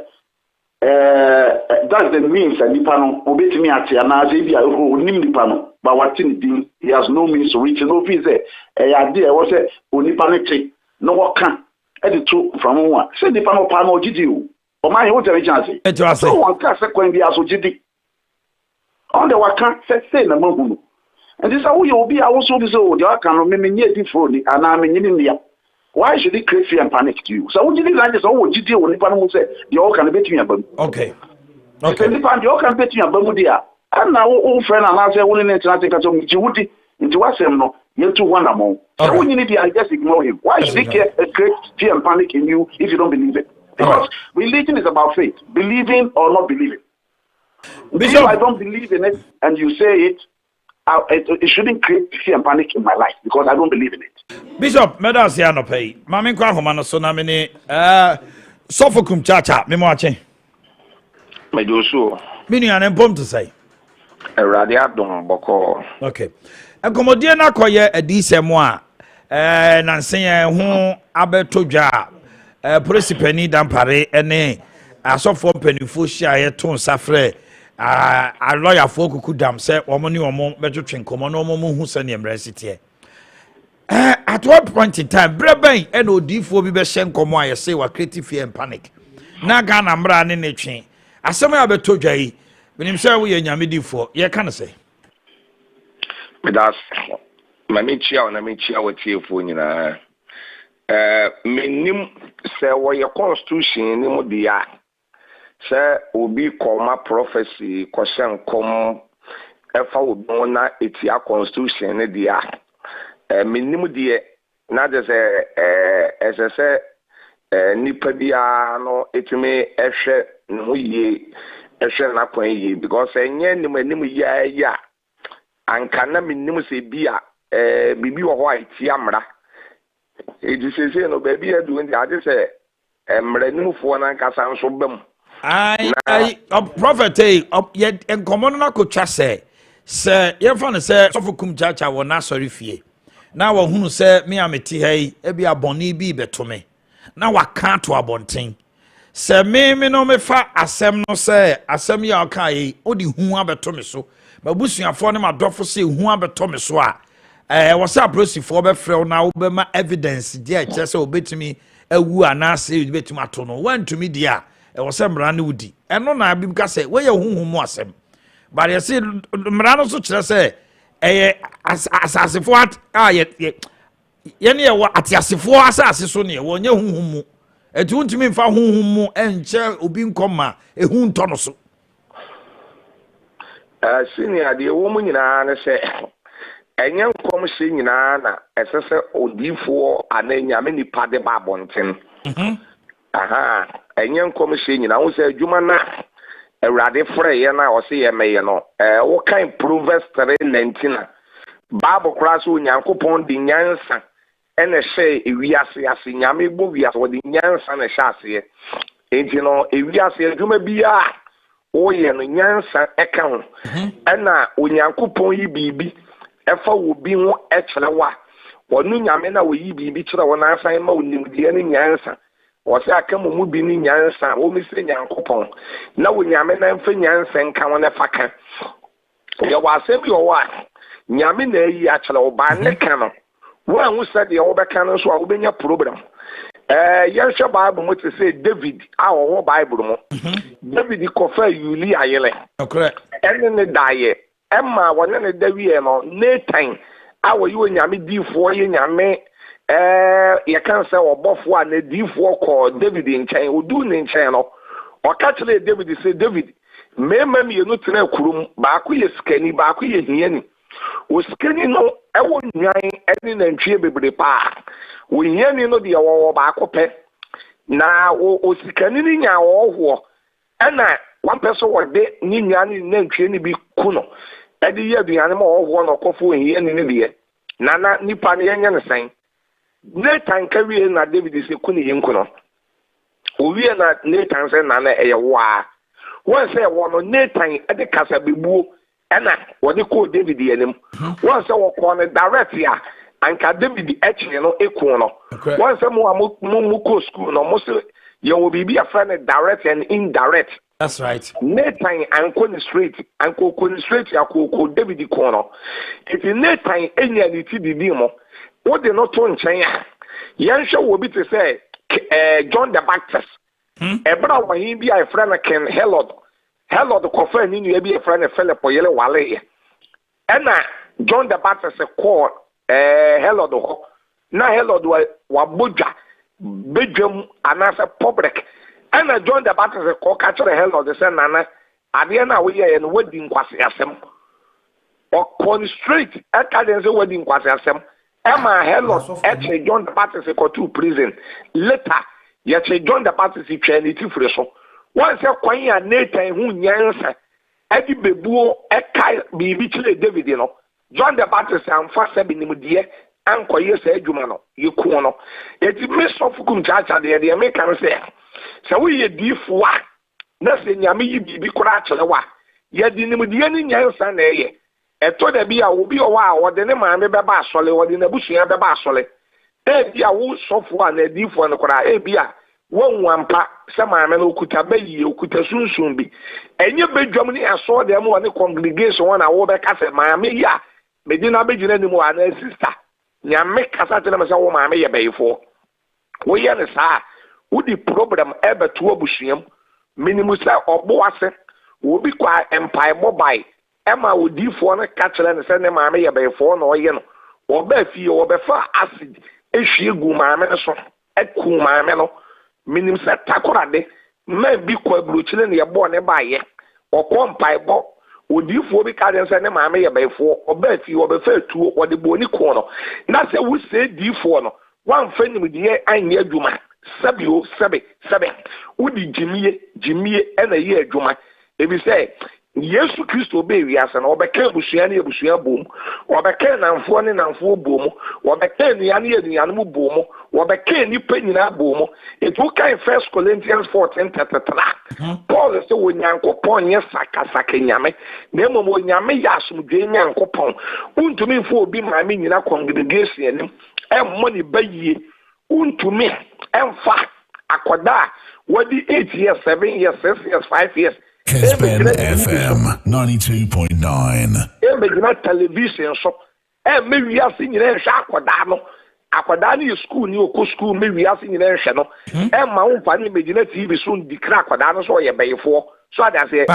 that's the means that nipa no obetimi ate na say bia onim nipa no but what in din he has no means to reach no fi say ya de e wo say onipa no che no wo kan editu from one say nipa no pa no gidi o Omanhene what the chance so one can say kwan bia so gidi on the waka say na mahunu and this how you be also be so the waka no me nye di phone and na me nyini nia why should it create fear and panic to you so what gidi like so what gidi o nipa no say the all can bet me abam okay so nipa the all can bet me abam dia and na wo friend and say woni na internet ka so mti wudi nti wasem no yentu one among so when you need I just ignore him why should he create fear and panic in you if you don't believe it because religion is about faith believing or not believing. Bishop, if I don't believe in it and you say it, it shouldn't create fear and panic in my life because I don't believe in it. Bishop, medas ya no pay. Mami kwa homa no so na me ni sofokum chacha me mo ache. Me do so. Me nu ane pom to say. Erade adom boko. Okay. Enkomodie na koye adisemo a nansen ye ho abetodwa Prosipeni dampare ene asofo mpanifo hia ye ton safre a lawyer for kuku dam say omo ni omo betwetwe nkomo no omo hu sane emresity at what point in time breben ene odifo bi be hye nkomo a ye say wa creative fear and panic na ga na mra ne netwe asem ya betodwa yi benim say wo ye nyamedifo ye kan say me das mami chia na me chia watiefo nyina menim say what your constitution ni mo dia say obi koma prophecy question kom efa obi na etia constitution ni dia menim die na de say nipa bia no etime ehwe no ye ehwe na kwan ye because enye nim ya anka na menim say bia bibi wo ho etia mra say no baby do in the I say mrenu fo na nkasa nso bam I prophet yet en common na ko twa say ye fa no say sofokum chacha wo na sorry fie na wo hunu say me ameti hai e bia boni bi betome na waka to abonten say me no me fa asem no say asem ya kai odi hu abetome so mabusuafo ne madofo say hu abetome so a what's up prosifo be frɛ na wo be ma evidence dia kyerɛ sɛ obetumi awu anase obetumi ato no wantumi dia was a mra ne wudi ɛno na abim ka sɛ we ye huhum asɛm but you see mra no so kyerɛ sɛ asasefo ye wa atiasefo asase so ne wo nye huhumu etu ntumi mfa huhumu enche obi nkoma ehu ntono so senior de wo mu nyina ne se enye nkom se nyina na esese odifo ananyame nipa de babonten aha enye nkom se nyina wo se adwuma na Erade frey ye na o se ye meye no wo kan Proverbs 3:19 Bible class wo Nyankopon di nyansa ene hye ewiase ase nyame bo wiase wo di nyansa na hye ase enti no ewiase adwuma bia wo ye no nyansa eka ho ena Onyankopon yi bibi efa wo bi ho ekyelewa wonu nyame na wo yi bibi kyere wo na asan ma onimdie ne nyansa wose aka mu bi ni nyansa wo mi se Nyankopon na wo nyame na mfa nyansa nka wo na faka ye wase bi wo a nyame na yi akyele wo ba ne ka no wo anwu se de wo beka no so a wo benya problem yɛhwɛ Bible mo te sɛ David a ɔwɔ Bible mo David kɔfa Yuli ayele ɛne ne daeɛ ɛma wɔne ne da wie no Nathan a wɔyi wɔ nyame diifoɔ yɛ nyame yɛka sɛ ɔbɔfoɔ a ne diifoɔ kɔ David nkyɛn odu ne nkyɛn no ɔka kyerɛ David sɛ David mmarima mmienu tena kurom baako yɛ sikani baako yɛ hiani osikani no ɛwɔ nwan ɛne nantwie bebree paa wohiani no deɛ wɔwɔ baako pɛ na osikani ne nya wɔwɔ ɛna wampɛ so wɔde ne nwan ne nantwie ne bi ku no ɛde yɛ aduane ma wɔwɔ no kɔfo ohiani ne deɛ na nipa ne yɛnyɛ ne sɛn Nathan kawie na David sɛ ku ne yɛnku no owie na Nathan sɛ na ɛyɛ waa wɔn sɛ wɔ no Nathan ɛde kasa bebuo ɛna wɔde kɔɔ David anim wɔn sɛ wɔkɔɔ no direct a anka David ɛkyere no ekun no wɔn sɛ mo a mo kɔ school no mo sɛ yɛwɔ biribi afra no direct and indirect. That's right. Nathan anko ne straight akoko David kon no eti Nathan enya ne ti didi mo wo de no to nkyɛn a yɛnhwɛ wɔ bi te sɛ John the Baptist ebra wɔ hin bi a afra no Ken Herod kɔfa ni nua bi afra no Philip yele wale ɛna John the Baptist kɔ Herod ho na Herod wa bodwa bedwam anasa public ɛna John the Baptist kɔ ka kyerɛ Herod sɛ nana adeɛ na woyɛ no wadi nkwase asɛm ɔkɔ straight ɛka den sɛ wadi nkwase asɛm ɛma Herod ɛkyɛ John the Baptist kɔ to prison later yɛkyɛ John the Baptist twɛ ne tifire so wɔn sɛ kwan a Nathan hu nyansa ɛde bebuo ɛka biribi kyerɛ David no John the Baptist amfa sɛ binimdeɛ ankɔyɛ sɛ adwuma no yɛkuo no eti me sɔfokum kyaakya deɛ me kan sɛ sɛ woyɛ diifoa na sɛ nyame yi biribi koraa kyerɛ wa yɛde nimdeɛ ne nyansa na ɛyɛ ɛtɔ da bi a obi ɔwɔ a wɔde ne maame bɛba asɔle wɔde n'abusua bɛba asɔle ebi a wo sɔfo a na diifoɔ no koraa ebi a wɔn wampa sɛ maame no okuta bɛyie okuta sunsun bi ɛnyɛ bedwam ne asɔ dɛm wɔ ne congregation wɔn a wɔbɛka sɛ maame yi a medina bɛgyina ne mu a na sister nyame kasa kyerɛ me sɛ wo maame yɛ bɛyifoɔ woyɛ ne saa wodi problem ɛbɛto abusuam minimu sɛ ɔbo ase wobi kɔ mpaebɔ bae ɛma odiifoɔ no ka kyerɛ ne sɛ ne maame yɛ bɛyifoɔ na ɔyɛ no wɔbaa fie wɔbɛfa acid ehwie gu maame no so ɛku maame no minim sɛ takorade mmaa bi kɔ aburokyire ne yɛbɔɔ ne baayɛ ɔkɔ mpaebɔ odiifoɔ bi ka kyerɛ sɛ ne maame yɛ bɛyifoɔ ɔbaa fie wɔbɛfa atuo wɔde bɔ ne kɔn no na sɛ wosɛ diifoɔ no wɔamfa nimdeɛ anyɛ adwuma sɛbe wodi gyimie ɛna yɛ adwuma ebi sɛ Yesu Kristo be wiase na obeka abusua ne abusua bom obeka namfoɔ ne namfoɔ bom obeka nua ne nua no bom obeka nipa nyina bom etu kan 1 Corinthians 14:33 Paul sɛ Onyankopɔn nyɛ sakasaka nyame na mmom onyame yɛ asomdwe Nyankopɔn untumi mfo obi maame nyina congregation anim ɛmmɔ ne bayie untumi ɛmfa akoda wadi 8 years 7 years 6 years 5 years Kessben FM 92.9. Begina television so me wiase nyina hwe akoda no school ni okɔ school me wiase nyina hwe no ma wo mfa ne begina TV so ndikra akoda no so yɛ bɛyefo so ade ase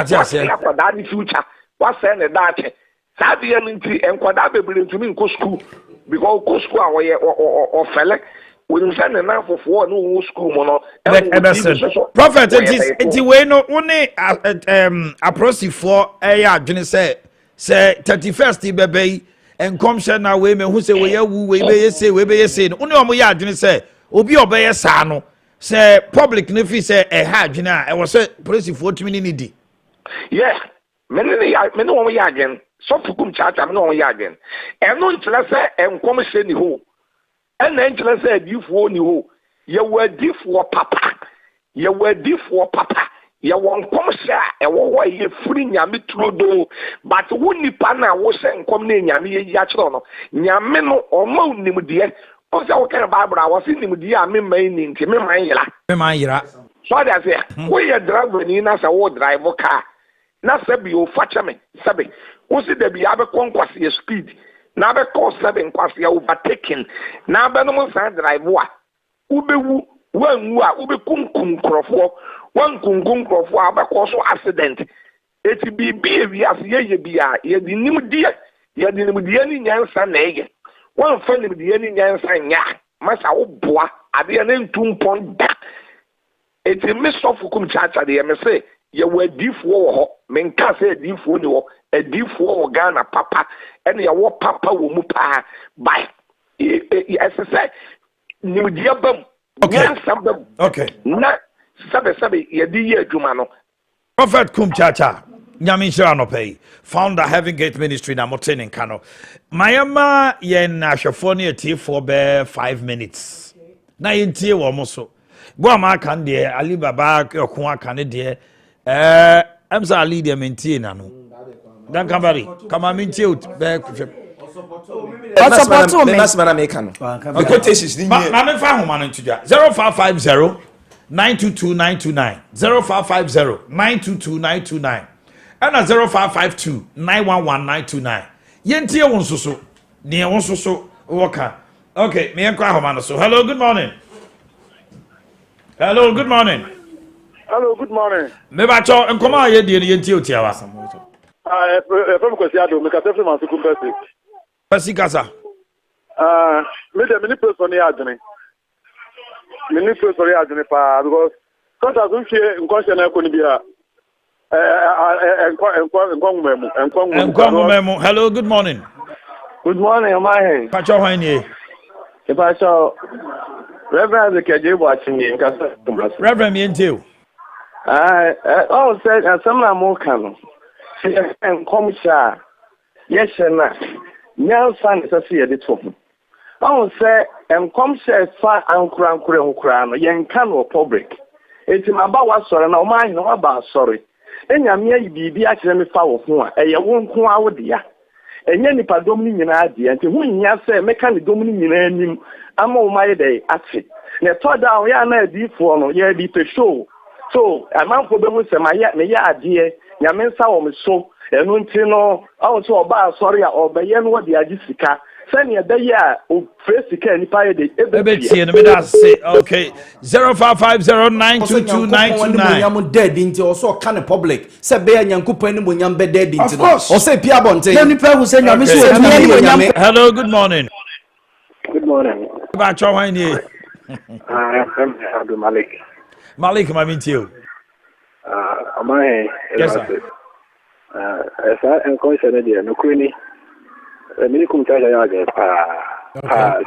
akoda no future wasɛ ne daakye Sabi nti enkwada bebre ntumi nko school because ko school a ofele when send na fofo no school mo no prophet it we no one aprosifo adwene say 31st bebe enkomhye na we me hu say we yawu we be say no one omo ya adwene say obi obeye saa no say public no fi say ha adwene a e wo say aprosifo tumi ni di yeah me no omo ya adwene so fukum chacha me no omo ya adwene eno nkyele say enkomhye ni ho ena nkyele say adifuo ni ho ye wadifuo papa ye wadifuo papa ye won komhye a e wo ye firi nyame trodo but wo nipa na wo se nkom na nyame ye ya kire no nyame no omo nimde o se wo kan bible a wo se nimde a me man ni nti me man yira so that say wo ye driver ni na say wo drive car na say bi o facha me sabe wo se da bi abe konkwase speed na be call 7 kwase overtaking na be no mo san drive wa ubewu wanwu a ubekunkum krofo wankunkum krofo abekọ so accident eti bibi ewi asiye bia ye di nimdie ni nyansa na eye wan fa nimdie ni nyansa nya masa wo boa ade na ntumpon da eti misofukum chacha de me say ye wadifo wo ho menka say adifo ni wo adifo wo Ghana papa ene ye wo papa wo mu pa by say nimdie bam okay na sabe yedi ye adwuma no prophet kum chacha nyame shira no pay founder Heaven Gate Ministry na moten in Kano mayama yen ahwefo ne ati for be 5 minutes na yentie wo mo so bo ma kan de Ali Baba okun aka ne de amsa Ali de mentie na no dan kambari kama mentie be support me masmana make no the quotations ni na me fa homa no ntudwa 0550 922929 0550 922929 and 0552 911929 yentie won soso ne won soso woka okay me enko ahoma no so hello good morning me ba cho enkoma ye die yentie otiawa from Kwesiado me ka tefre man sukum pesi kasa me de mini person ya adwene pa because contract we fear nkonse na ko ni bia hello good morning Omanhene pacho hwan e pacho Reverend Keje watching me nkasa Reverend Yenteu said some na mo kan enkom sha yes na nyansa ne sase ye de to say enkom sha fa ankura no yenka no public enti maba wa sore na Omanhene wa ba sore enyame ayi bibi a kire me fa wo ho a eye wo nko a wo de ya enye nipa dom ni nyina ade enti hu nya se meka ne dom ni nyina anim ama wo maye dey ate ne to da ya na adifo no ya di pe show so amanfo be hu se ma ya ne ya ade nyame nsa wo me so enu nti no awo so oba sore a obeye no de agi sika sani ebe ya o sika nipa ye de ebe tie no me da say okay 0550922929 nyam dead nti also can the public say be nyankopon ni monyam be dead nti no o say pia bonte nipa hu say nyame so hello good morning ba cho wan ni Abdul Malik ma mintie Omanhene yes sir esa encourage na dia no kwini mini kumtaja yaga pa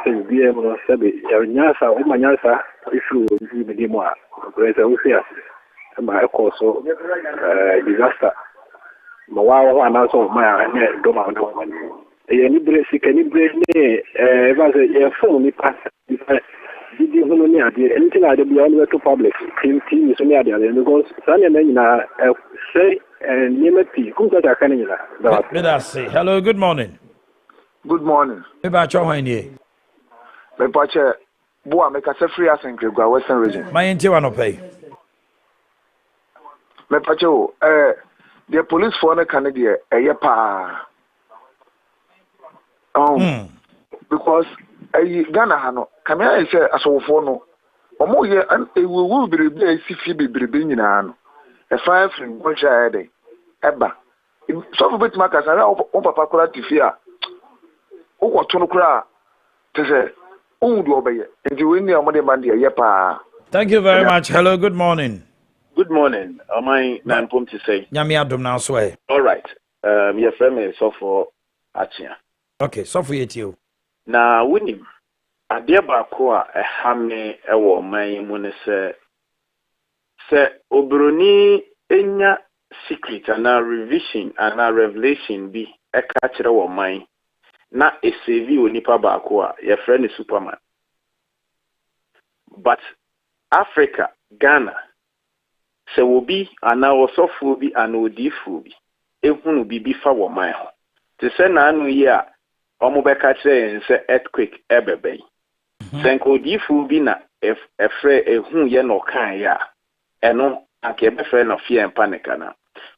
se biem no sabe ya nyasa o manyasa ifu bi mo a presa usia ma ekoso disaster ma wa na so ma ne do ma no ye ni bresi ke ni bre ne va se ye fo ni pass di hono ni ade enti na de bia no to public team so ni ade because sane na nyina say ni meti kumtaja kan nyina let us say hello good morning me ba cho hwan ni me pache boa me ka se free asenkregua western region my enti wa no pay me pache o the police for na kan de eye pa because Ghana ha no kamera say asofo no omo ye ewu birebe asifi birebe nyina no e fa free go share dey eba So bit makasa na on papa kura tifia. O ko tunu kura tese o du obeye. Nti we ni amode mande ye pa. Thank you very much. Hello, good morning. Good morning. Am I nan pom to say? Nyame adom na so e. All right. Your friend is so for Achia. Okay, so for you. Na winim. Ade ba ko a ha me e wo man mu ne se obroni enya secret and a revision and a revelation bi e ka kire wo man na esevi onipa ba ko a your friend is Superman. But Africa, Ghana, se wobi ana osofo bi ana odifo bi ehunu bibi fa wo man ho te se na anu yi a omo be ka kire se earthquake ebebe se nko odifo bi na efre ehun ye no kan ya eno ake be fre no fear and panic na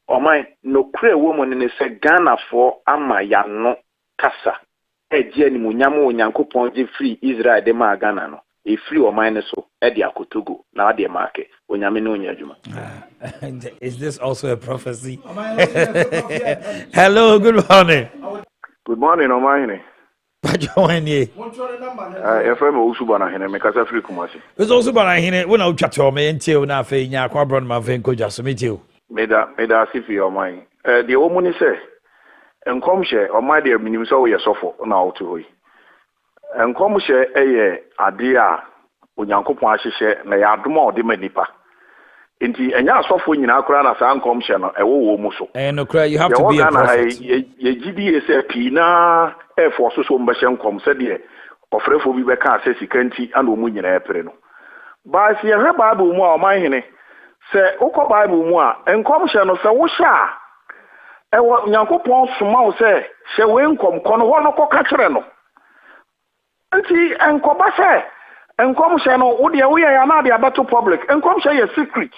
o man no kure wo mo ne se Ghana fo ama ya no kasa eje ni munyam onyankopon je free Israel de ma Ghana no e free o man so e de akotogo na de Maakye onyame no onyadwuma. Is this also a prophecy? Hello, good morning. Good morning, Omanhene. Omanhene. FM Usubana hene me kasa free Kumasi. It's also Omanhene when I chat to me until na fe nya kwa bron ma fe nko jaso metio. Meda sifi Oman. The omuni say enkomhye Oman de minim so we sofo na otu hoyi. Enkomhye eye ade a onyankopon ahyehye na ya adom a ode manipa. Enti enya asofo nyina akora na sa enkomhye no ewo wo mu so. No cry, you have to be a prophet. Ye gidi ese pina e forso so mbehye nkom se de ofrefo bi be ka ase sikanti ana omu nyina epre no. Ba se ye Bible mu a Omanhene se ukọ Bible mu a enkomhye no se wo hya ewo nyankopon soma wo se hye we nkom kono ho no koka kire no. Enti enkoba se enkomhye no wo de wo ya na de abato public enkomhye ye secret.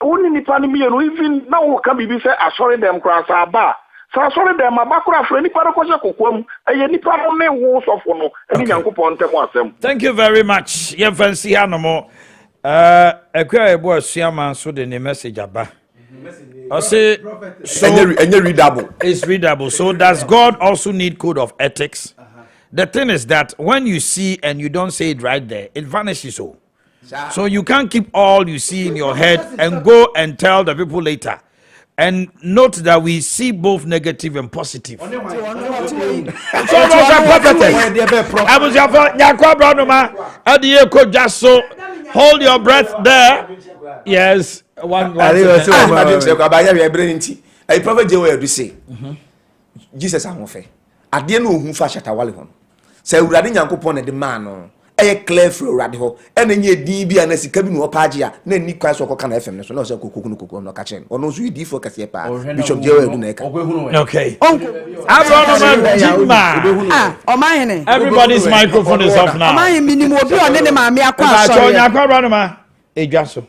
Woni nipa ni mienu even na wo ka bibi se asori dem kra sa ba sa asori dem abakura afre nipa ro ko se kokwam eye nipa no ne wo sofo no eni nyankopon ntem asem. Thank you very much. Ye fancy hanomo ekwa ebo asuama so de ne message aba. I say so readable. It's readable. So does God also need code of ethics? The thing is that when you see and you don't say it right there, it vanishes. So you can't keep all you see in your head and go and tell the people later. And note that we see both negative and positive. So hold your breath there. Yes. I prophet Joel say Jesus amofe. Ade no ohun fa shatawale ho. Say urade nyankopon na de man no. E clear for urade ho. E na nye din bia na sika bi no paaje a na ni kwa so koka na FM so na so kokoko no ka chen. Ono so yidi for kase pa. Bishop Joel do na eka. Okay. Omanhene. Everybody's microphone is off now. Omanhene minimo obi one ne maame akwa so.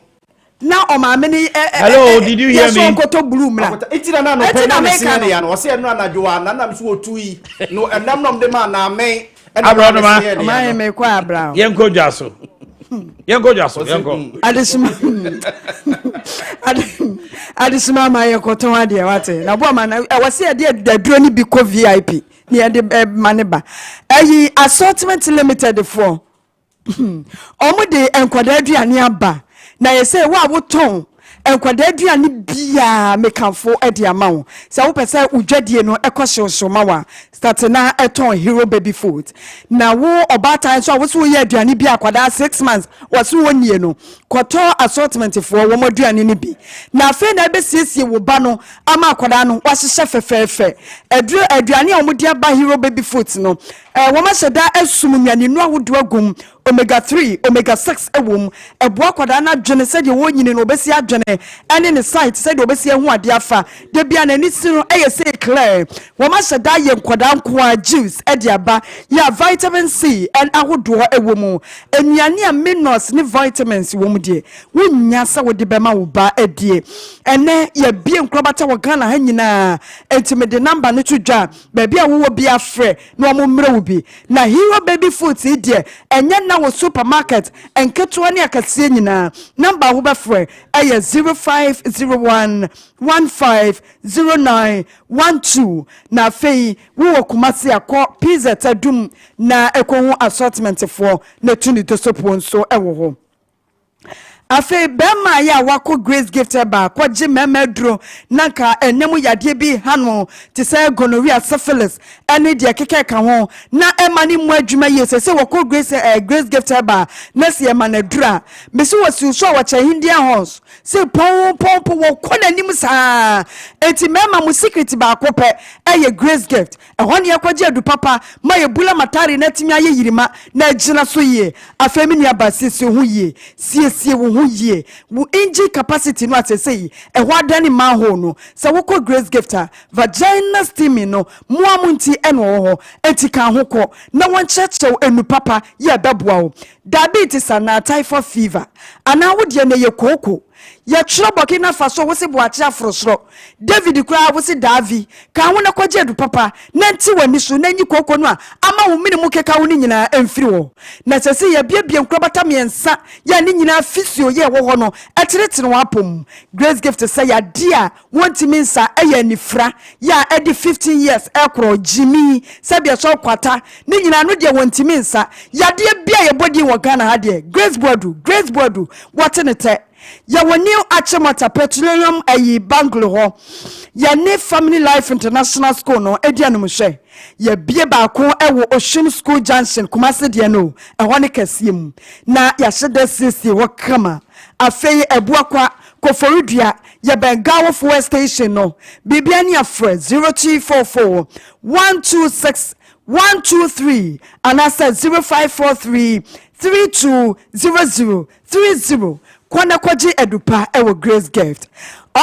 Now hello, did you hear me? Itira na no pe na me ya no o se no anadwo na nam so otui no enam nom de ma na me Omanhene me kwa Abraham yenko jaso yenko adisuma ma yekoto ade wate na bo ma na wase ade daduro ni bi ko VIP ni ade maneba ayi assortment limited for omude enkwada aduane aba na yese wa woton enkwada aduane bia mekanfo ade amawo se wo pese udwadie no ekosho mawa start na eton hero baby food na wo obata so wo so ye aduane bia akwada 6 months waso wonie no koto assortment for wo moduane ni bi na fe na besiesie wo ba no ama akwada no wahye fefefe aduane a wo dia ba hero baby food no wo ma sheda asum nwane no ahodo agum omega 3 omega 6 ewom ebo akwada na dwene se de wo nyine no obesi adwene ene ne site se de obesi ehu ade afa de bia na ni siro eye se clear wo ma sheda ye nkwada nkoa juice e de aba ya vitamin C and ahodo ewom enuane a minerals ne vitamins wom de wonya se wo de bema wo ba edie ene ye bie nkrobata wo Ghana ha nyina entimede number no tudwa ba bia wo bia frɛ no mo mmerɛ wo bi na hero baby food idie enye na wo supermarket enketewa ne akasie nyina number wo befre eye 0501 150912 na fei wo kumase akọ pizza tadum na ekohu assortment for na tuni dosopo nso ewo ho afe bema ya wako grace gift ba kwaji memedro nanka enemu yade bi hano te say gonorrhea syphilis ene de keke ka ho na emani mu adwuma yese se wako grace grace gift ba na se emanadura mesi wasu so wacha hindia house se pon wo kona nim sa enti mema mu secret ba akopɛ eye grace gift ehone yakwaji adu papa ma ye bula matari na timi aye yirima na agina so ye afe mi ni abasisi ho ye siesie wo ye wo engine capacity no atese ehwo adani ma ho no se woko grace gifter vagina steaming no muamunti eno ho etika ho ko na won chechew enu papa ye beboa wo diabetes and typhoid fever ana wo de na ye koko ya chiro Burkina Faso wosi Boakye afrosro David kura wosi Davi ka ho na kwaje du papa na nti wani so na nyi koko no a ama wo mini mu keka wo ni nyina emfiri wo na sese ya biebie nkrobata miensa ya ni nyina fisio ye wo ho no eteretene wapom grace gift say ya dia wonti minsa eya nifra ya edi 15 years ekro jimi sabia so kwata ni nyina no de wonti minsa ya de bia ye body wo Ghana ha de grace bodu what in it ya new Achimota Petroleum ayi Banglo ho ya ne Family Life International School no edianum hwe ya bie ba ko ewo Oshun School Junction Kumasi de no ehwo ne kasiem na ya hyede sisi wo kama afei ebuakwa koforudua ya bengawo fuel station no bibia ni afre 0244 126 123 and I said 0543 320030 kwana kwaji edupa ewo grace gift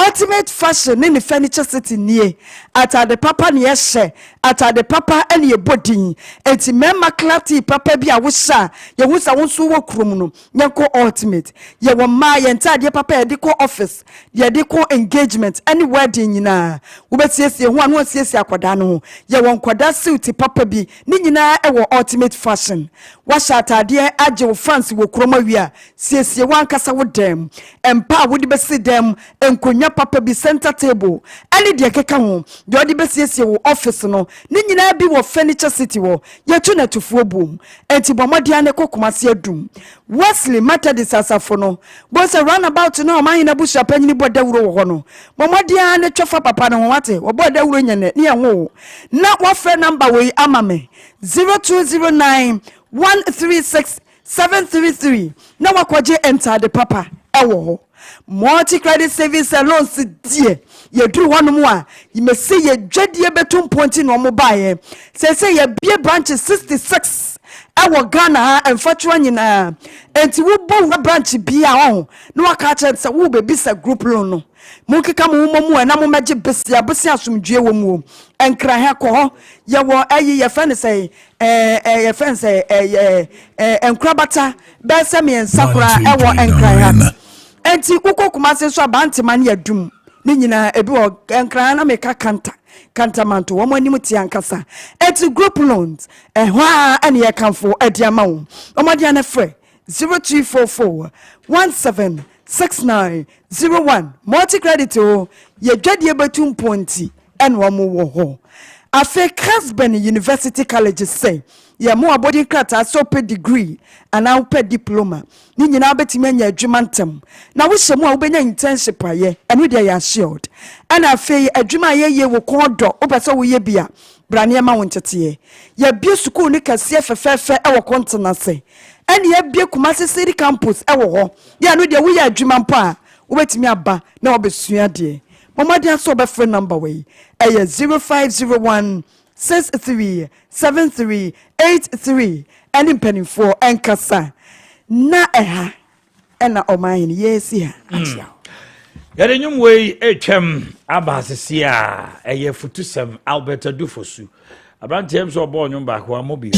ultimate fashion in the furniture city nie atade papa ne yehye atade papa ene ye bodin enti memma clarity papa bi a wo sha ye wo sa wonso wo krom no nyenko ultimate ye wo ma ye ntade papa ye de ko office ye de ko engagement any wedding nyina wo betiesie ho anu asiesie akoda no ye wo nkoda suit papa bi ni nyina e wo ultimate fashion wa sha atade age wo fancy wo krom awia siesie wan kasa wo dem empa wo de besi dem enkonya papa bi center table any de keka ho de odi besiesie wo office no ni nyina bi wo furniture city wo yetu na tufuo bom enti bomode ane kokomase adum Wesley Methodist asafo no bo se roundabout no man na busha panyini bo dawuro wo no bomode ane twofa papa no wate wo bo dawuro nyane ne enwo na wo frɛ number we amame 0209 136 733 na wakwaje enter the papa ewo ho multi credit service and loans die ye dru hono a yimesi ye dwadie betum ponti no mo baaye say ye bie branch 66 ewo Ghana ha emfatwa nyina enti wo bo branch bia ho no waka cha say wo be bisa group loan no mo keka mo mu na mo meje besia asomdwe wo mu enkra ha ko ho ye wo ayi ye fan say ye fan say enkrabata be se me ensakura ewo enkra ha enti ukoko Kumasi so abantima ne adum ni nyina ebi wo enkran na meka kanta manto wo anim ti ankasa enti group loans ehwa ane ye kanfo adiama wo omode ane frɛ 0244 176901 multi credit o ye dwadie betum ponti ene wo mo wo ho afe Kessben University College say ye mo abodi krata so pe degree and now pe diploma ni nyina betimi anya adwuma ntem na wo hye mo a wo benya internship aye eno de ya assured and afe adwuma ye wo kodo wo pese wo ye bia brane ma wo ntete ye bie school ni kase fefefe e wo kontena se ene ye bie Kumasi City campus e wo ho ye no de wo ye adwuma mpo a wo betimi aba na wo besua de momade aso be free number we 0501 637383 and penny for enkasa na eha ena Omanhene yesi ha atia yare nyum we etwem abasese a eye futusem Albert Adufosu abrante em so bo nyum ba ko amobi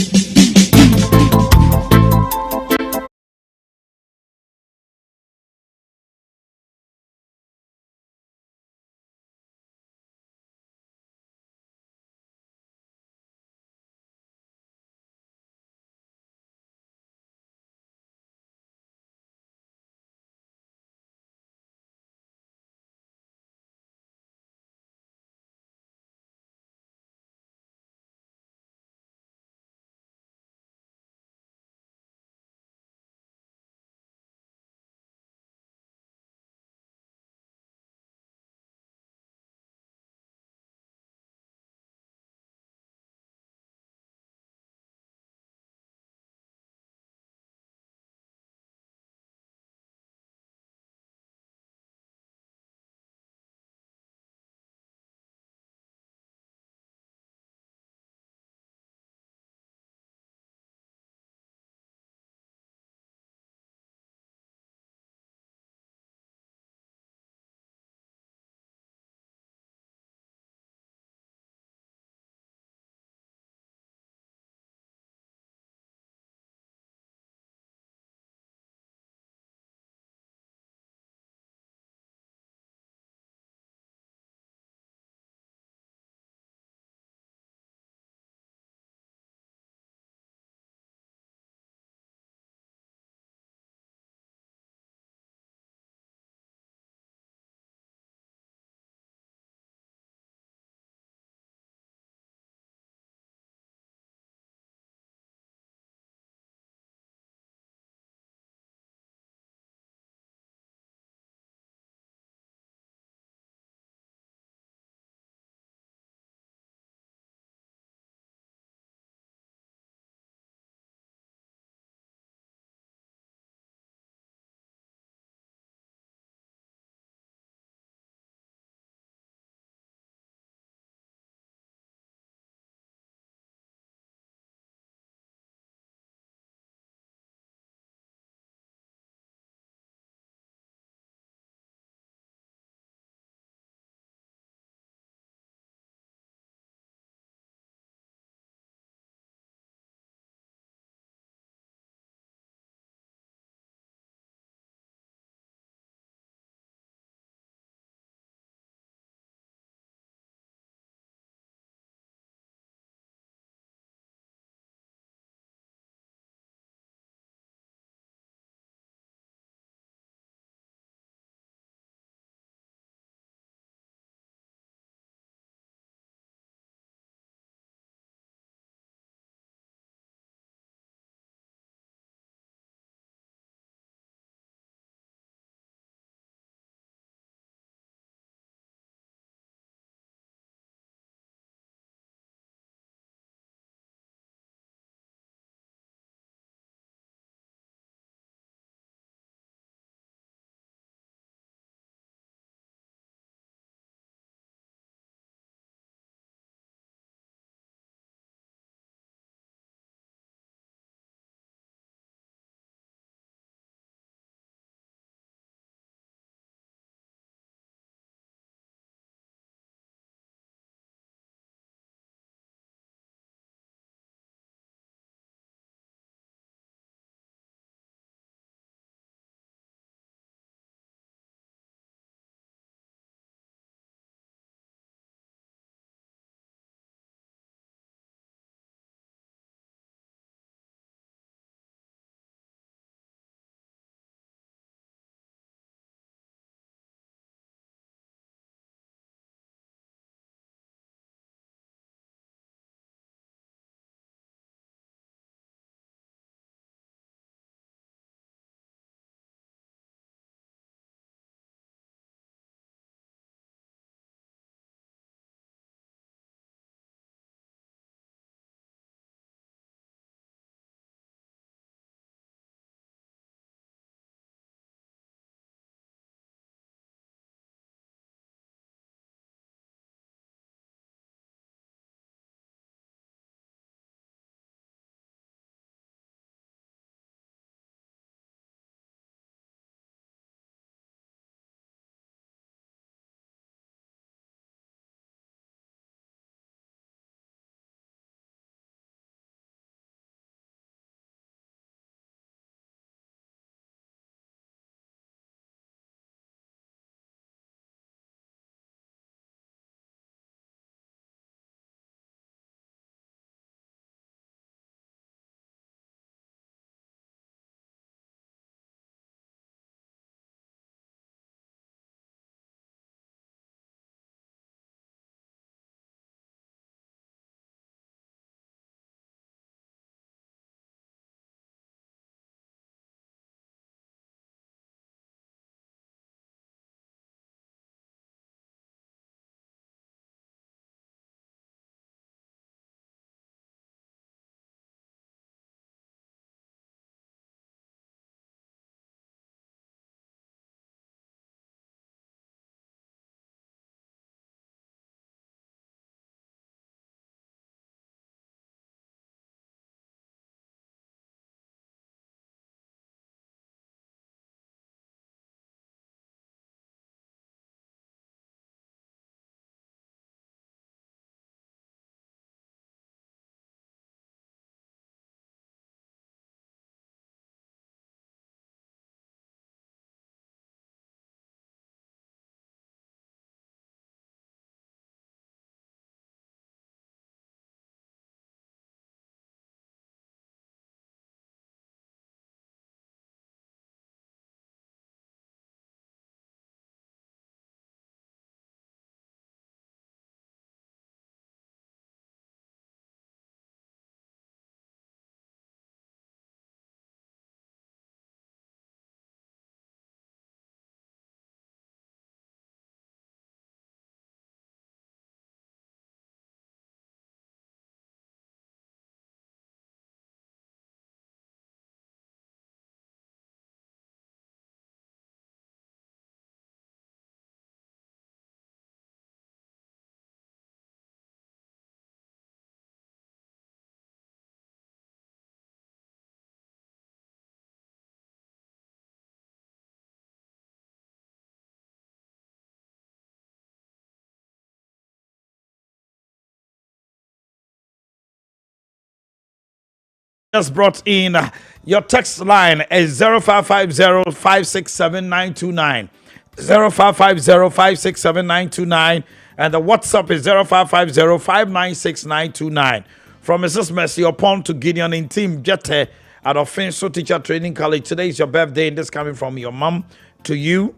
just brought in. Your text line is 0550-567-929. 0550-567-929. And the WhatsApp is 0550-596-929. From Mrs. Mercy upon to Gideon in Team Jette at Offenso Teacher Training College. Today is your birthday, and this coming from your mom to you.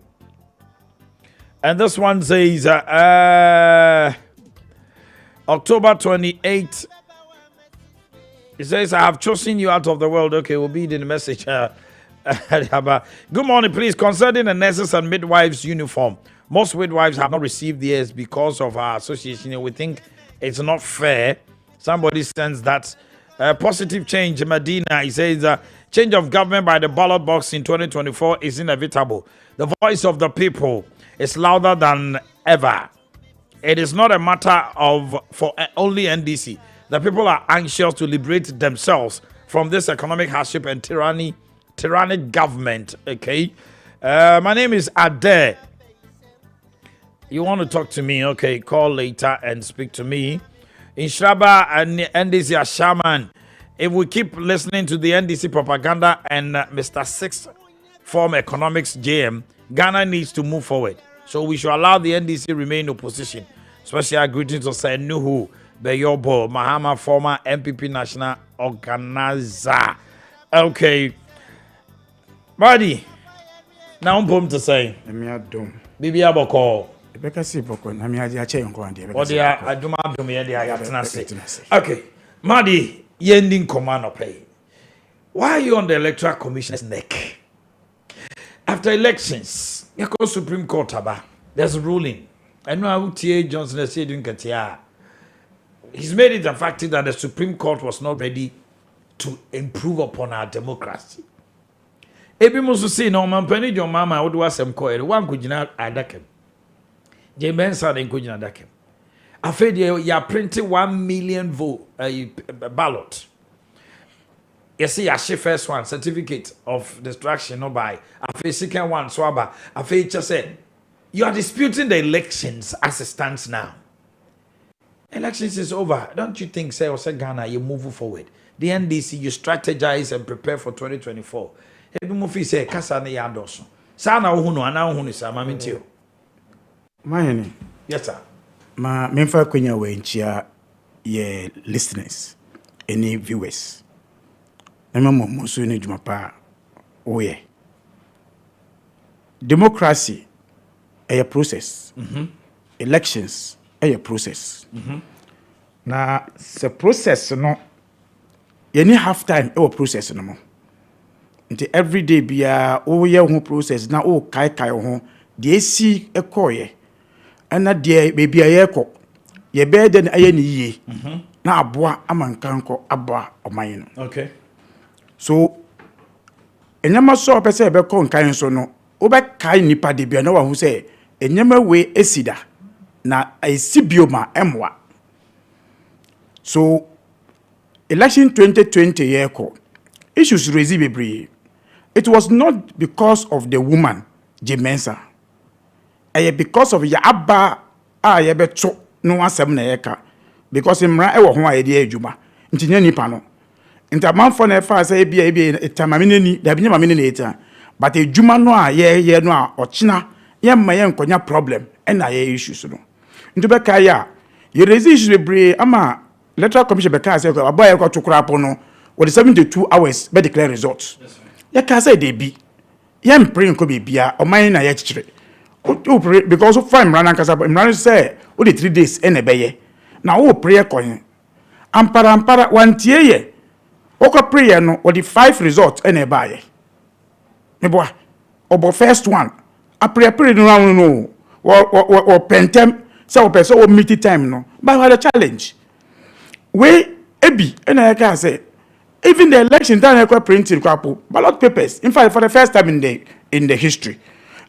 And this one says October 28th. It says, I have chosen you out of the world. Okay, we'll be in the message. Good morning, please. Concerning the nurses and midwives uniform, most midwives have not received theirs because of our association. We think it's not fair. Somebody sends that positive change. Medina, he says, change of government by the ballot box in 2024 is inevitable. The voice of the people is louder than ever. It is not a matter of for only NDC. The people are anxious to liberate themselves from this economic hardship and tyrannic government. Okay. My name is Ade. You want to talk to me? Okay, call later and speak to me. In Shraba and NDC are shaman. If we keep listening to the NDC propaganda and Mr. Sixth Form Economics JM, Ghana needs to move forward. So we should allow the NDC remain opposition. Special greetings to say Nuhu Beyobo, Mahama, former MPP national organizer. Okay. Buddy, now I'm going to say, Bibi Aboko. Okay. Madi, yending command pay. Why are you on the Electoral Commission's neck? After elections, you call Supreme Court aba. There's a ruling. I know how T.A. Johnson has said in Katia. He's made it a fact that the Supreme Court was not ready to improve upon our democracy. Ebi musu say no man penny your mama would was some coil. One could not adakem. Jamen said in Kujina dakem. Afraid you are printing 1 million vote ballot. You see, a first one certificate of destruction no by. A second one swaba. A just said you are disputing the elections as it stands now. Elections is over. Don't you think, say, Ghana, you move forward? The NDC, you strategize and prepare for 2024. Every movie say, Kasane Yadoso. Sana Uhuno, and now Huni Samamintio. Maahene. Yes, sir. Ma memfa kwenya wenchia ye listeners, any viewers. Memo musu ni jumapa oye. Democracy a process. Elections a process. Na se process no you need half time e process no mo. Nti every day bia o ye ho process na o kai ho de si ekoye. Ana de baby ayeko ye be de aye ni yie. Na aboa amankanko aboa oman no. Okay. So enyama so pese be ko nkan so no wo be kai nipa de bia na wa hu se enyama we esida na esibioma emwa. So election 2020 yeko issues raised bebre. It was not because of the woman Jemensa. Because of ya abba ye beto no asem na yeka because imra e wo ho aye de adwuma ntinya nipa no ntamanfo na fa say bia etamame ni da binya mame ni eta but adwuma no a ye no a ochina ye mma ye nkonya problem e na ye issues no nto be kai a ye raise issues bebre ama electoral commission be kai say aboy e ko tokura po no with 72 hours be declare results ye ka say dey bi ye mpre nko be bia oman na ye chichire because of fine run and Imran say only 3 days in a bay. Now prayer coin. Ampara 1 tier. Oko prayer no or the 5 results in a bay. Me boy. Obo first one. A prayer no or pentem. So person or meet time no. But what a challenge. We ebi and I can say even the election time I printed ballot papers. In fact, for the first time in the history.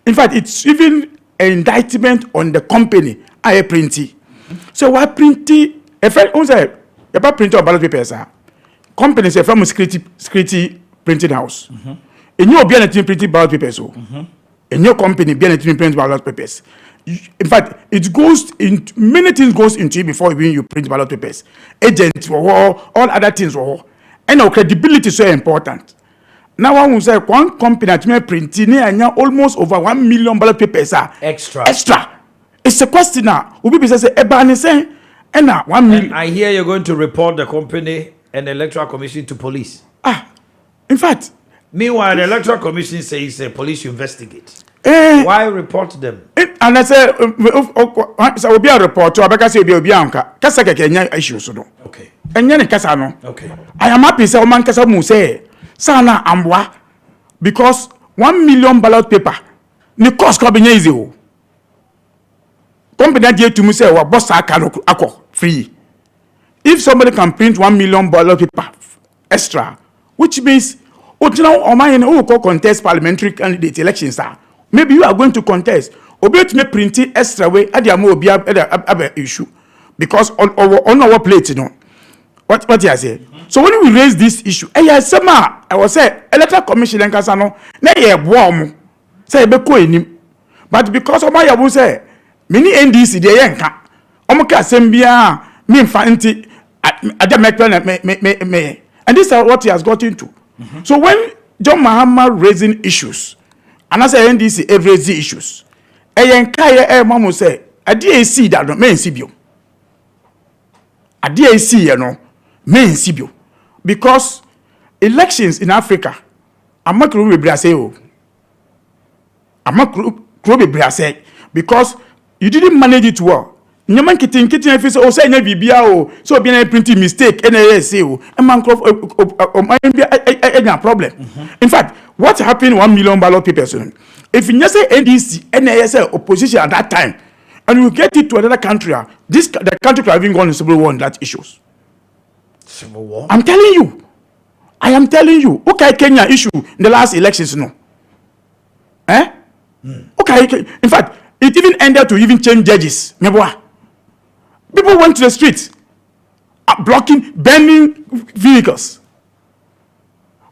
In fact, it's even an indictment on the company I printy. So why printy? If I say about printing ballot papers, companies are from security printing house. And you be a team printing ballot papers. And your company be a team printing ballot papers. In fact, it goes in many things goes into it before you print ballot papers. Agents or all other things or and our credibility is so important. Now one will say one company that may print in almost over $1 million papers are extra. It's a question now. We be say ebani say and now 1 million. I hear you're going to report the company and the electoral commission to police. In fact, meanwhile the electoral commission says police investigate. Why report them? And I say so will be a report or because you be anka kasa kenya issues no. Okay. Enya ne kasa no. Okay. I am happy say man kasa mu say sana amwa because $1 million ballot paper ni cost ko be easy o. Company dey to me say wa boss akọ free. If somebody can print $1 million ballot paper extra, which means Omanhene who will contest parliamentary candidate elections maybe you are going to contest. Obi to me printing extra way at the obi issue because on our plate, you know. What you say? So when we raise this issue, I was say electoral commission and kasano na ye warm say be ko enim. But because of my yabu say many NDC dey yanka. Omo ka sembia me mfa me and this is what he has got into. So when John Mahama raising issues, and I say NDC every issues, mamu say a DAC that no main sibio. A DAC main sibio. Because elections in Africa, I'm not going to be brase because you didn't manage it well. Nyaman kitin if so say na bibia o so be na printing mistake na say o man problem. In fact, what happened 1 million ballot papers if you say NDC NASL opposition at that time and you get it to another country, the country could have even gone in civil war on that issues. Civil war? I'm telling you. I am telling you. Okay, Kenya issue in the last elections no. Okay, in fact, it even ended to even change judges. People went to the streets, blocking, burning vehicles.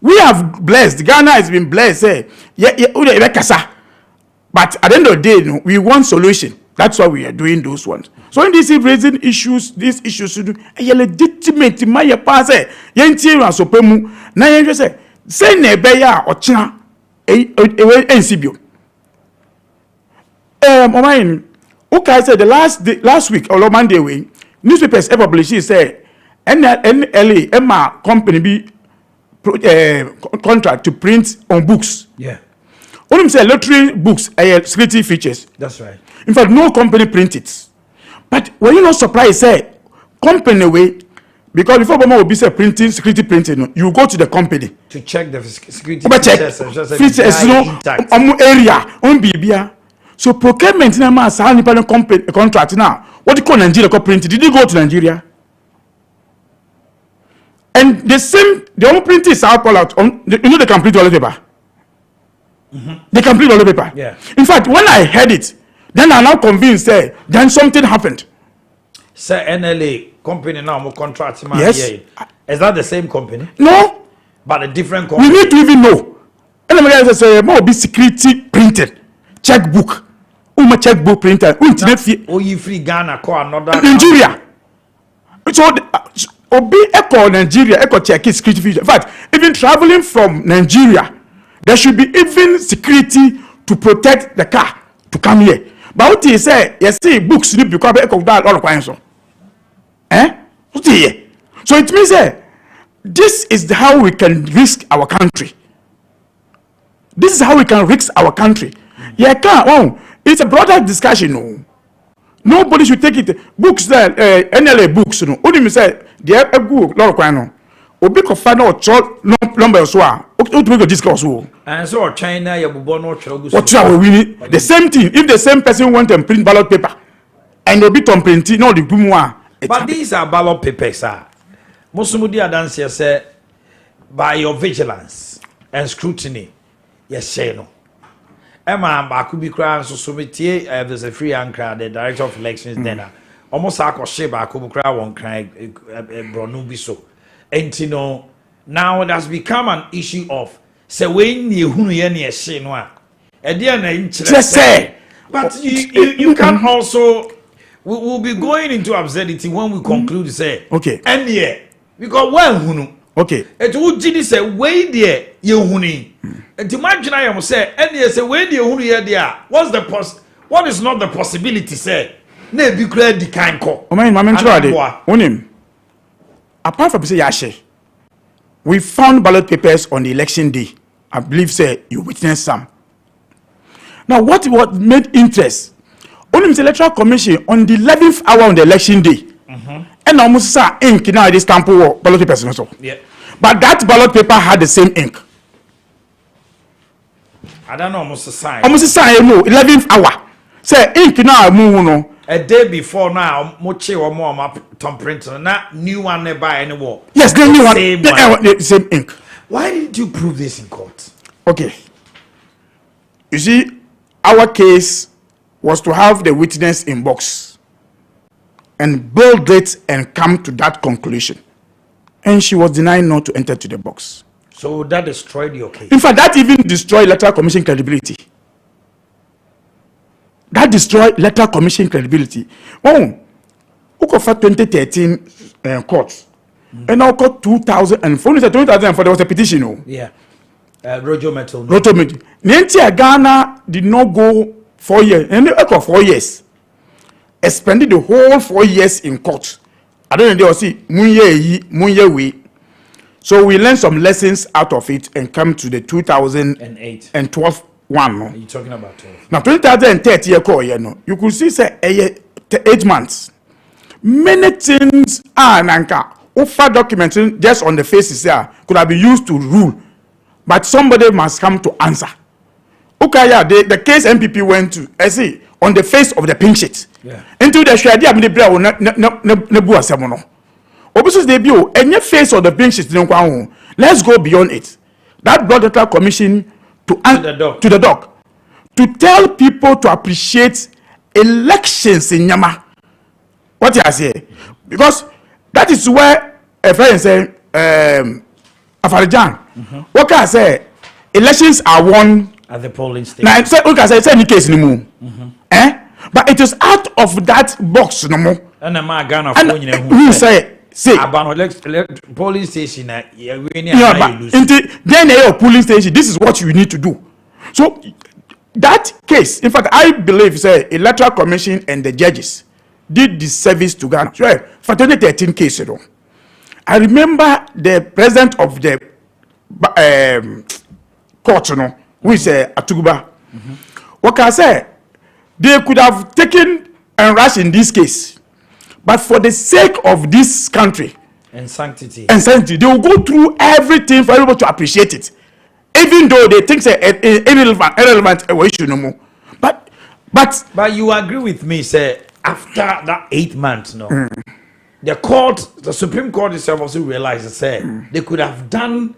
We have blessed. Ghana has been blessed. But at the end of the day, we want solution. That's why we are doing those ones. So when this is raising issues, these issues should be legitimate. My pass, yentiru asopemu. Na yenje say nebeya ochina ensibio. Omanhene, okay, said the last week or Monday way, newspapers published say NLA Emma company be contract to print on books. Yeah. Only say lottery books security features. That's right. In fact, no company print it. But when you not surprised, say company way because before Obama will be say printing security printing, you go to the company to check the security features. Area on Bibia. So procurement na ma sa nipa company contract now. What you call Nigeria co print? Did you go to Nigeria? And the only print is out all out. They can print all the paper. They can print all the paper. Yeah. In fact, when I heard it, then I'm now convinced then something happened. Sir, NLA company now more contract. Yes. Is that the same company? No. But a different company. We need to even know. And I'm say more be security printed checkbook. Checkbook printer. You free Ghana call another Nigeria. So Obi echo Nigeria echo check security feature. In fact, even traveling from Nigeria, there should be even security to protect the car to come here. But what he say, you see books need to come echo that all of so. What here? So it means this is how we can risk our country. This is how we can risk our country. It's a broader discussion. No. Nobody should take it. Books that NLA books. No. Only me say they have a good lot of no. Obi ko fa na ocho number so a. O to make a discuss so. And so China you born no chogu. What you win the same thing. If the same person want to print ballot paper and Obi to print no the boom one. But these are ballot papers, sir. Musumudi adanse say by your vigilance and scrutiny, yes, say no. Emma Bakubi Kran so sumitie there's a free anchor the director of elections then almost akoshe Bakubi Kran won cry bronu bi so entino now it has become an issue of say when you hunu ye na ehye no a e dey na interest but you can also we will be going into absurdity when we conclude say okay and here because when hunu Okay. It would gini say way there you huni. And to imagine I am say any say way there huni there. What is not the possibility say? Ne be clear the kind call. Onim. Apart from say Yashe, we found ballot papers on the election day. I believe say you witnessed some. Now what made interest? Only the Electoral Commission on the 11th hour on the election day. And almost saw ink now this stamp ballot papers also. Yeah. But that ballot paper had the same ink. I don't know almost a sign. Almost a sign no 11th hour. Say ink now move no. A day before now, moche or more Tom printer, not new one they buy anymore. Yes, the new one, the same ink. Why didn't you prove this in court? Okay. You see, our case was to have the witness in box and build it and come to that conclusion. And she was denied not to enter to the box. So that destroyed your case? In fact, that even destroyed Electoral Commission credibility. That destroyed Electoral Commission credibility. Oh, who got 2013 courts. And now got 2004. 2004 there was a petition. Oh. Yeah. Rojo Metal. Ghana did not go 4 years. And they got 4 years. Expended the whole 4 years in court. I don't know, they will see munye we. So we learned some lessons out of it and come to the 2008 and 12 one. No? Are you talking about 12? Now 2030 year call, you know, you could see say 8 months. Many things are nanka. Offer documenting just on the faces there could have been used to rule, but somebody must come to answer. Okay, yeah, the case MPP went to, I see, on the face of the pink sheet. Yeah. Into the shadi am the bra wo na bu asem no. Obisus dey bi o enye face of the pink sheet no kwa ho. Let's go beyond it. That brought the commission to the doc to tell people to appreciate elections in Nyama. What you say? Because that is where a friend say Afarijan. What can I say? Elections are won at the polling station. Now, say any case no more. But it is out of that box no more. And a Ghana who say polling station then your polling station, this is what you need to do. So that case, in fact, I believe say Electoral Commission and the judges did the service to Ghana. Sure, for 2013 case, you know. I remember the president of the court, you know, who is Atuguba. What can I say? They could have taken and rushed in this case, but for the sake of this country and sanctity, they will go through everything for everybody to appreciate it, even though they think it's irrelevant issue no more. But you agree with me, say after that 8 months, no, the Supreme Court itself also realized that they could have done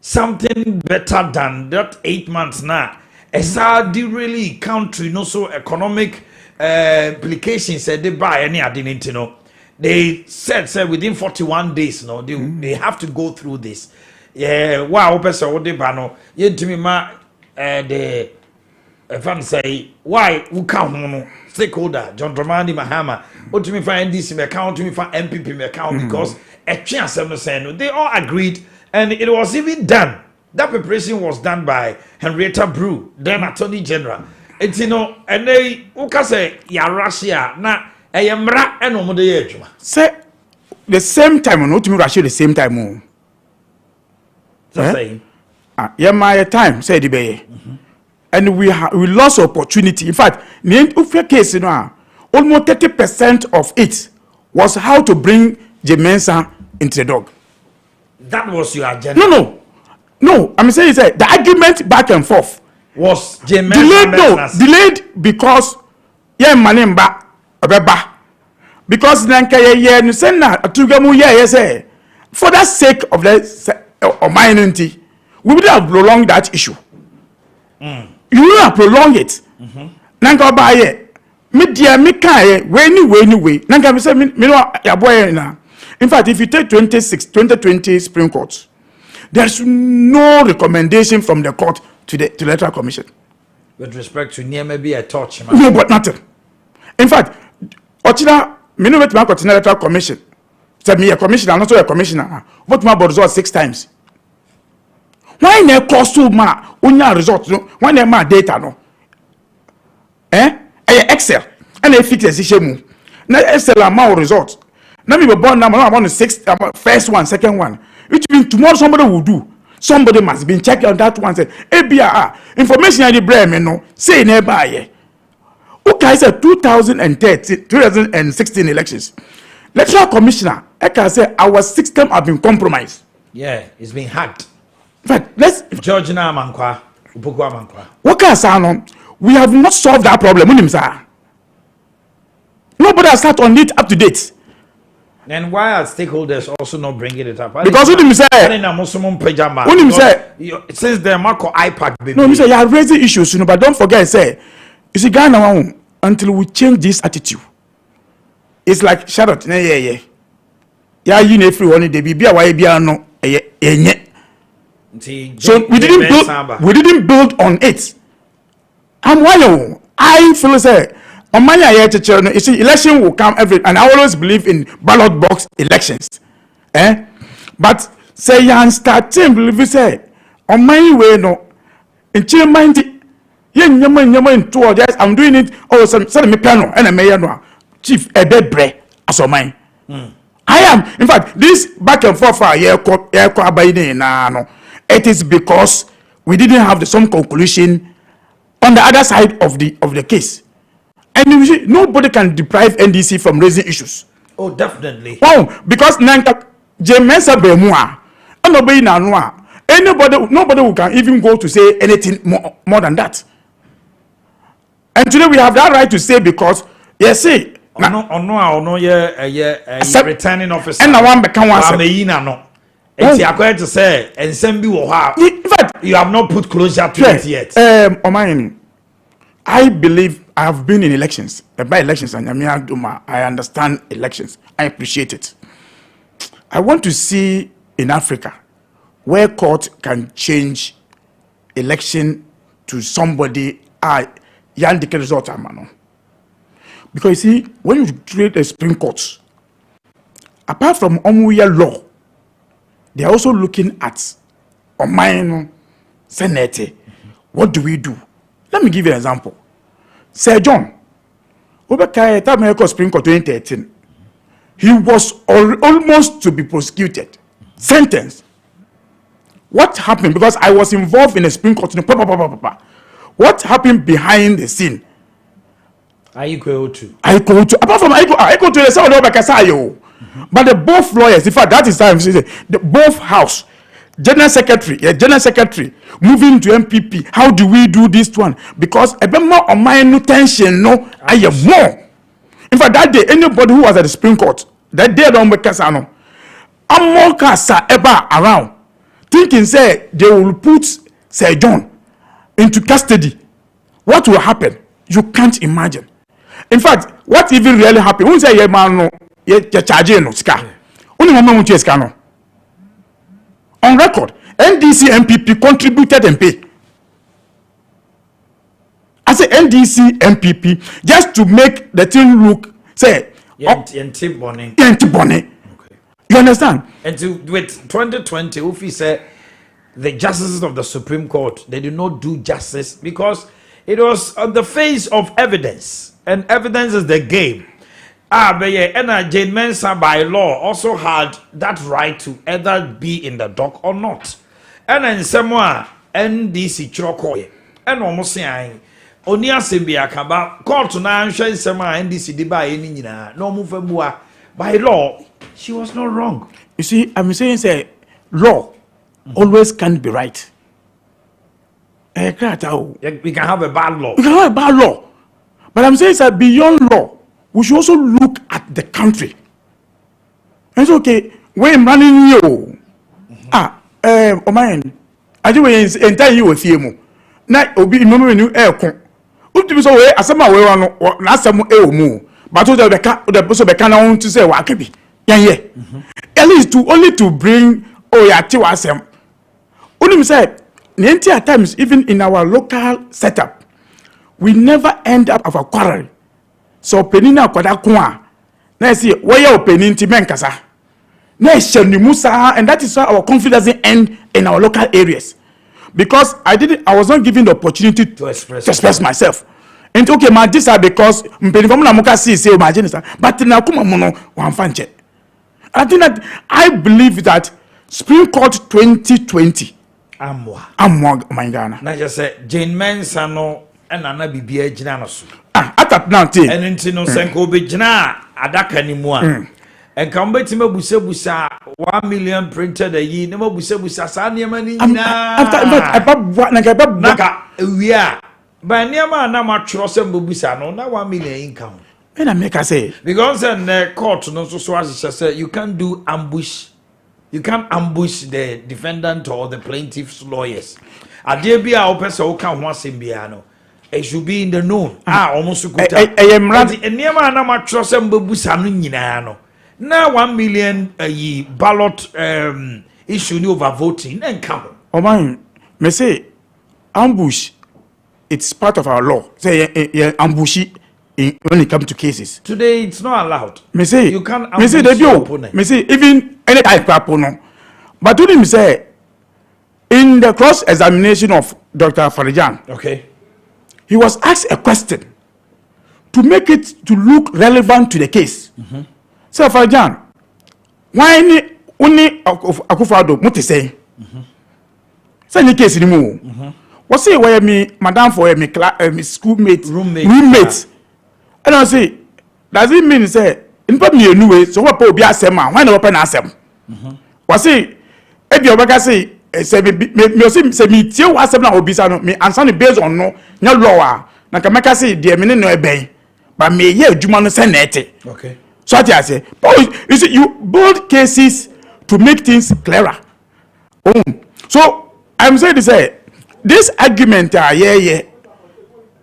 something better than that 8 months now. As really country, no so economic implications said they buy any identity, no. They said within 41 days, no, they have to go through this. Yeah, wow, person what they bano. Yet to me, the fan say why who count stakeholder John Dramani Mahama. What to me find this in account to me for MPP account because a chance I'm saying they all agreed and it was even done. That preparation was done by Henrietta Brew, then Attorney General. It's you know, and they say ya Russia na ayamra and omode say the same time, not to Russia the same time. Yeah, my time said the bay, and we lost opportunity. In fact, the case you know, almost 30% of it was how to bring Jemensa into the dog. That was your agenda. No, I'm saying the argument back and forth was delayed because manemba obeba because nanka no send atugamu say for that sake of the Omanhene we would have prolonged that issue. You would have prolonged it. Nanka ba me dia me kan way nanka me say me no ya boy na. In fact, if you take 2020 Supreme Court, there's no recommendation from the court to the Electoral Commission. With respect to near maybe a touch, man. No, but nothing. In fact, Ochina, Electoral Commission, Say me a commissioner, not so a commissioner. What my about result 6 times? Why ne cost so ma unya result no? Why ne ma data no? Excel and a fix decision. Na Excel amount result. Now me be born number I'm on the 6th, first one, second one. Which means tomorrow somebody will do. Somebody must be checking on that one. Say, ABR information I the brain no say nearby. Okay, say 2016 elections. Electoral commissioner, I can say our system have been compromised. Yeah, it's been hacked. In fact, let's George Namankwa, Upukwa Mankwa. What can I say? We have not solved that problem. Nobody has started on it up to date. Then why are stakeholders also not bringing it up? Because when say, since the Marco iPad, baby. No, you are raising issues, but don't forget, say, you see, Ghana, until we change this attitude, it's like Charlotte, yeah. You know, everyone they be why be no, so we didn't build on it. I'm why I feel say. On my you see, election will come and I always believe in ballot box elections. But say you start to believe say on my way no in chill mind I'm doing it send me piano and I may no chief a bed bread as on mine. I am in fact this back and forth it is because we didn't have some conclusion on the other side of the case. And you see, nobody can deprive NDC from raising issues. Oh, definitely. Wow, because Nanka Jemensa Bemua, nobody who can even go to say anything more than that. And today we have that right to say because returning officer. And now I'm become one. In fact, you have not put closure to it yet. Omanhene, I believe I have been in elections, by elections, and I understand elections. I appreciate it. I want to see in Africa where court can change election to somebody result. Because you see, when you create a Supreme Court, apart from Omuya law, they are also looking at Omanhene Senate. What do we do? Let me give you an example. Sir John, Supreme Court 2013, he was almost to be prosecuted, sentenced. What happened? Because I was involved in the Supreme Court. What happened behind the scene? I go to. Apart from I go to the side of Bakasayo. But the both lawyers, in fact, that is time the both house. General secretary moving to MPP. How do we do this one? Because a bit more on my no tension, no, I am more. In fact, that day, anybody who was at the Supreme Court, that day don't make us know. I'm more casa ever around, thinking say they will put Sir John into custody. What will happen? You can't imagine. In fact, what even really happened? When say man no, you charge no ska. Only mama won't ska no. On record, NDC MPP contributed and paid. I say NDC MPP just to make the thing look say bonnet. Okay. You understand? And with 2020, Ufi said the justices of the Supreme Court, they did not do justice because it was on the face of evidence, and evidence is the game. But yeah, and Jane Mensah by law also had that right to either be in the dock or not. And then someone NDC Chrokoye and almost saying Onia Simbia Kaba court now showing some NDC deba any no move by law. She was not wrong. You see, I'm saying say law always can't be right. We can have a bad law. We can have a bad law. But I'm saying that beyond law, we should also look at the country. It's okay. When I'm running you, Omanhene, I do entire you with you. Now, obi remember when you aircon. Ultimate so way, as some way on last some mu. But the person can to say Wakebi. Yeah. At least only to bring Tiwasem. Only said, at times, even in our local setup, we never end up of a quarrel. So penina kwada kwa na see where you penin ti menkasa And that is why our conflict doesn't end in our local areas. Because I was not given the opportunity to express myself. And okay, my this are because but now I think that I believe that Supreme Court 2020 Amwa my Ghana. Na just say Jane Mensa no and Anna Bibia Jinaso. At now thing. And intino Senko be Jina Adaka ni mua. And come back to me busa 1 million printed a year. No busa Sanya Mani. After we are by Niama Nama Trosem Bubusa no now 1 million income. And I make I say because in the court no so as say you can't do ambush. You can't ambush the defendant or the plaintiff's lawyers. Adie bia opese o kan ho asem no. It should be in the known. Almost good. Eniema na ma trose mbebusa no nyina no. Na 1 million ballot issue ni over voting and come. Oh man, me say ambush it's part of our law. Say ambush when it comes to cases. Today it's not allowed. Me say you can't ambush your opponent. Me say even any type of opponent. But to him say in the cross examination of Dr. Farijan, okay, he was asked a question to make it to look relevant to the case. So Farijan, why only Akufo-Addo what is saying? Say any case anymore. What say why me madam for me schoolmate roommate? And I say does it mean say in put me anyway so what be asem why no open asem? What say if you obeka say say me say me tie asem na obisa no me answer based on no nya law na ka meka say de me no eben but me ye adwuma no say na ete. Okay. So I say you see you build cases to make things clearer. So I'm saying this argument yeah.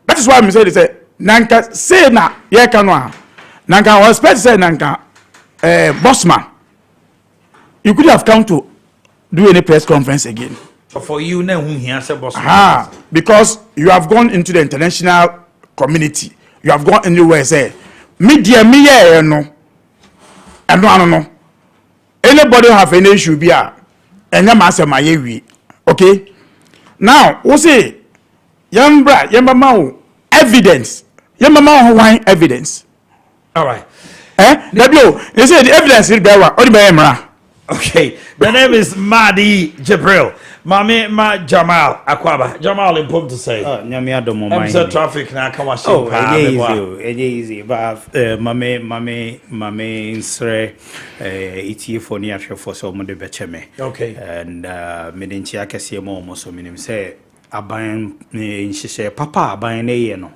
That is why I'm saying this nanka say na yeah kanwa nanka I was expect say nanka bossman you could have come to do any press conference again. For you na who here say bossman. Because you have gone into the international community. You have gone anywhere say media me yeah no. And no. Anybody have any issue be and your master my we. Okay? Now, we say yamba evidence. Yamba wine evidence. All right. They say the evidence is there. Okay. The name is Madi Jibril. Mami ma Jamal Akwaba. Jamal in to say. Oh, nyami adomo mai. I'm traffic na kama shimpa. Easy. But mame insre iti for ni ahwe for so mo de becheme. Okay. And medinchi akese mo so minim say aban nhihye papa aban na ye no.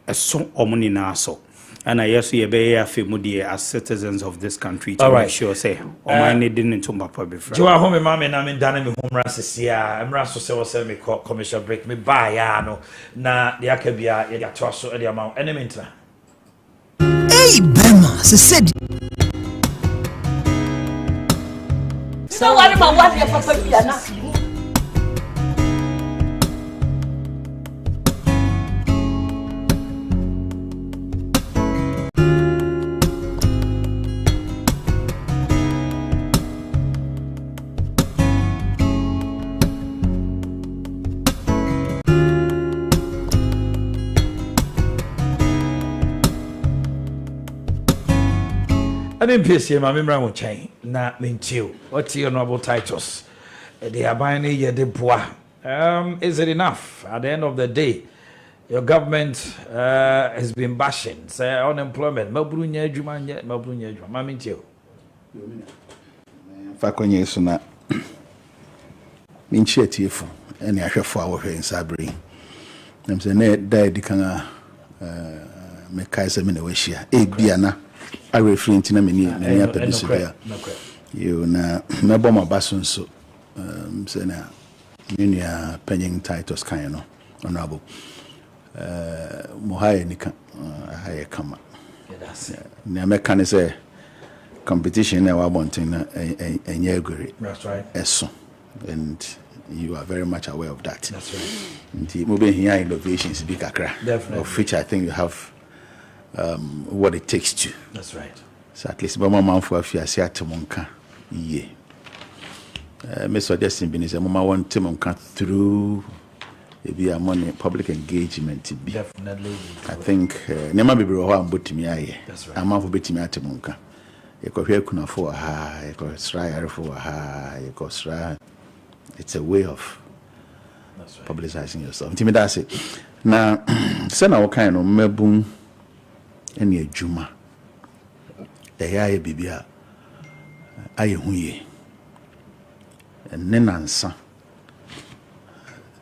Eso omuni na so. And I yes we be afemudie as citizens of this country to make sure say Omanhene didn't to papa be friend. Joa home mama na me dane me homra sesia emra so se wo se me commercial break me ba ya no na de akabia ye to so e de ama enemy ntra. Hey Bema se said so what about what your papa be na I didn't piss him, I remember what chain, not mean to. What's your noble titles? They are buying ye de bois. Is it enough? At the end of the day, your government has been bashing, say unemployment. Mabrunya Jumanya, Mammy Joe. Fakonye Suna Minchetifu, and I have 4 hours in Sabri. I'm saying, Daddy can make Kaiser Minawishia, Biana. I refer to many episodes. You na meboma basun so say na Minia penning titles kind no honorable Mohaye nika higher kama. Na meka say competition na wabontin na enye agree. That's right. Eso and you are very much aware of that. That's right. Nti mo be here innovations be kakra. Definitely. Of which I think you have what it takes to. That's right. So at least mama man for afia se atemonka ye. Me suggesting be say mama want temonka through maybe a money public engagement to be. Definitely. I think nema be ho ambotimi aye. Ama for betimi atemonka. You go here kuna for ha, you go try for ha, you go try. It's a way of publicizing yourself. Intimi that's it. Now, send our kind of mebum any juma. The aye bibia aye huye. And nenansa.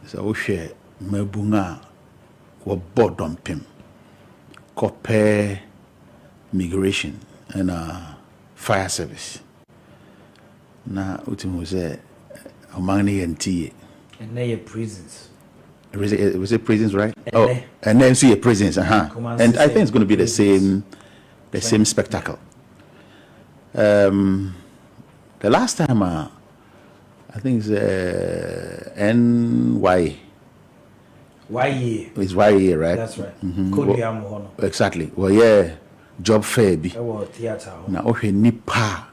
So we share mebunga wa bodom pim. Kope migration and fire service. Na ultimo say Omanhene Yaw. And they prisons. Was it prisons, right? And then see prisons, And I think it's going to be the same spectacle. The last time, I think it's NY. YA. It's YA, right? That's right. Exactly. Well, yeah, job fair be. Theater. Now, okay, nipa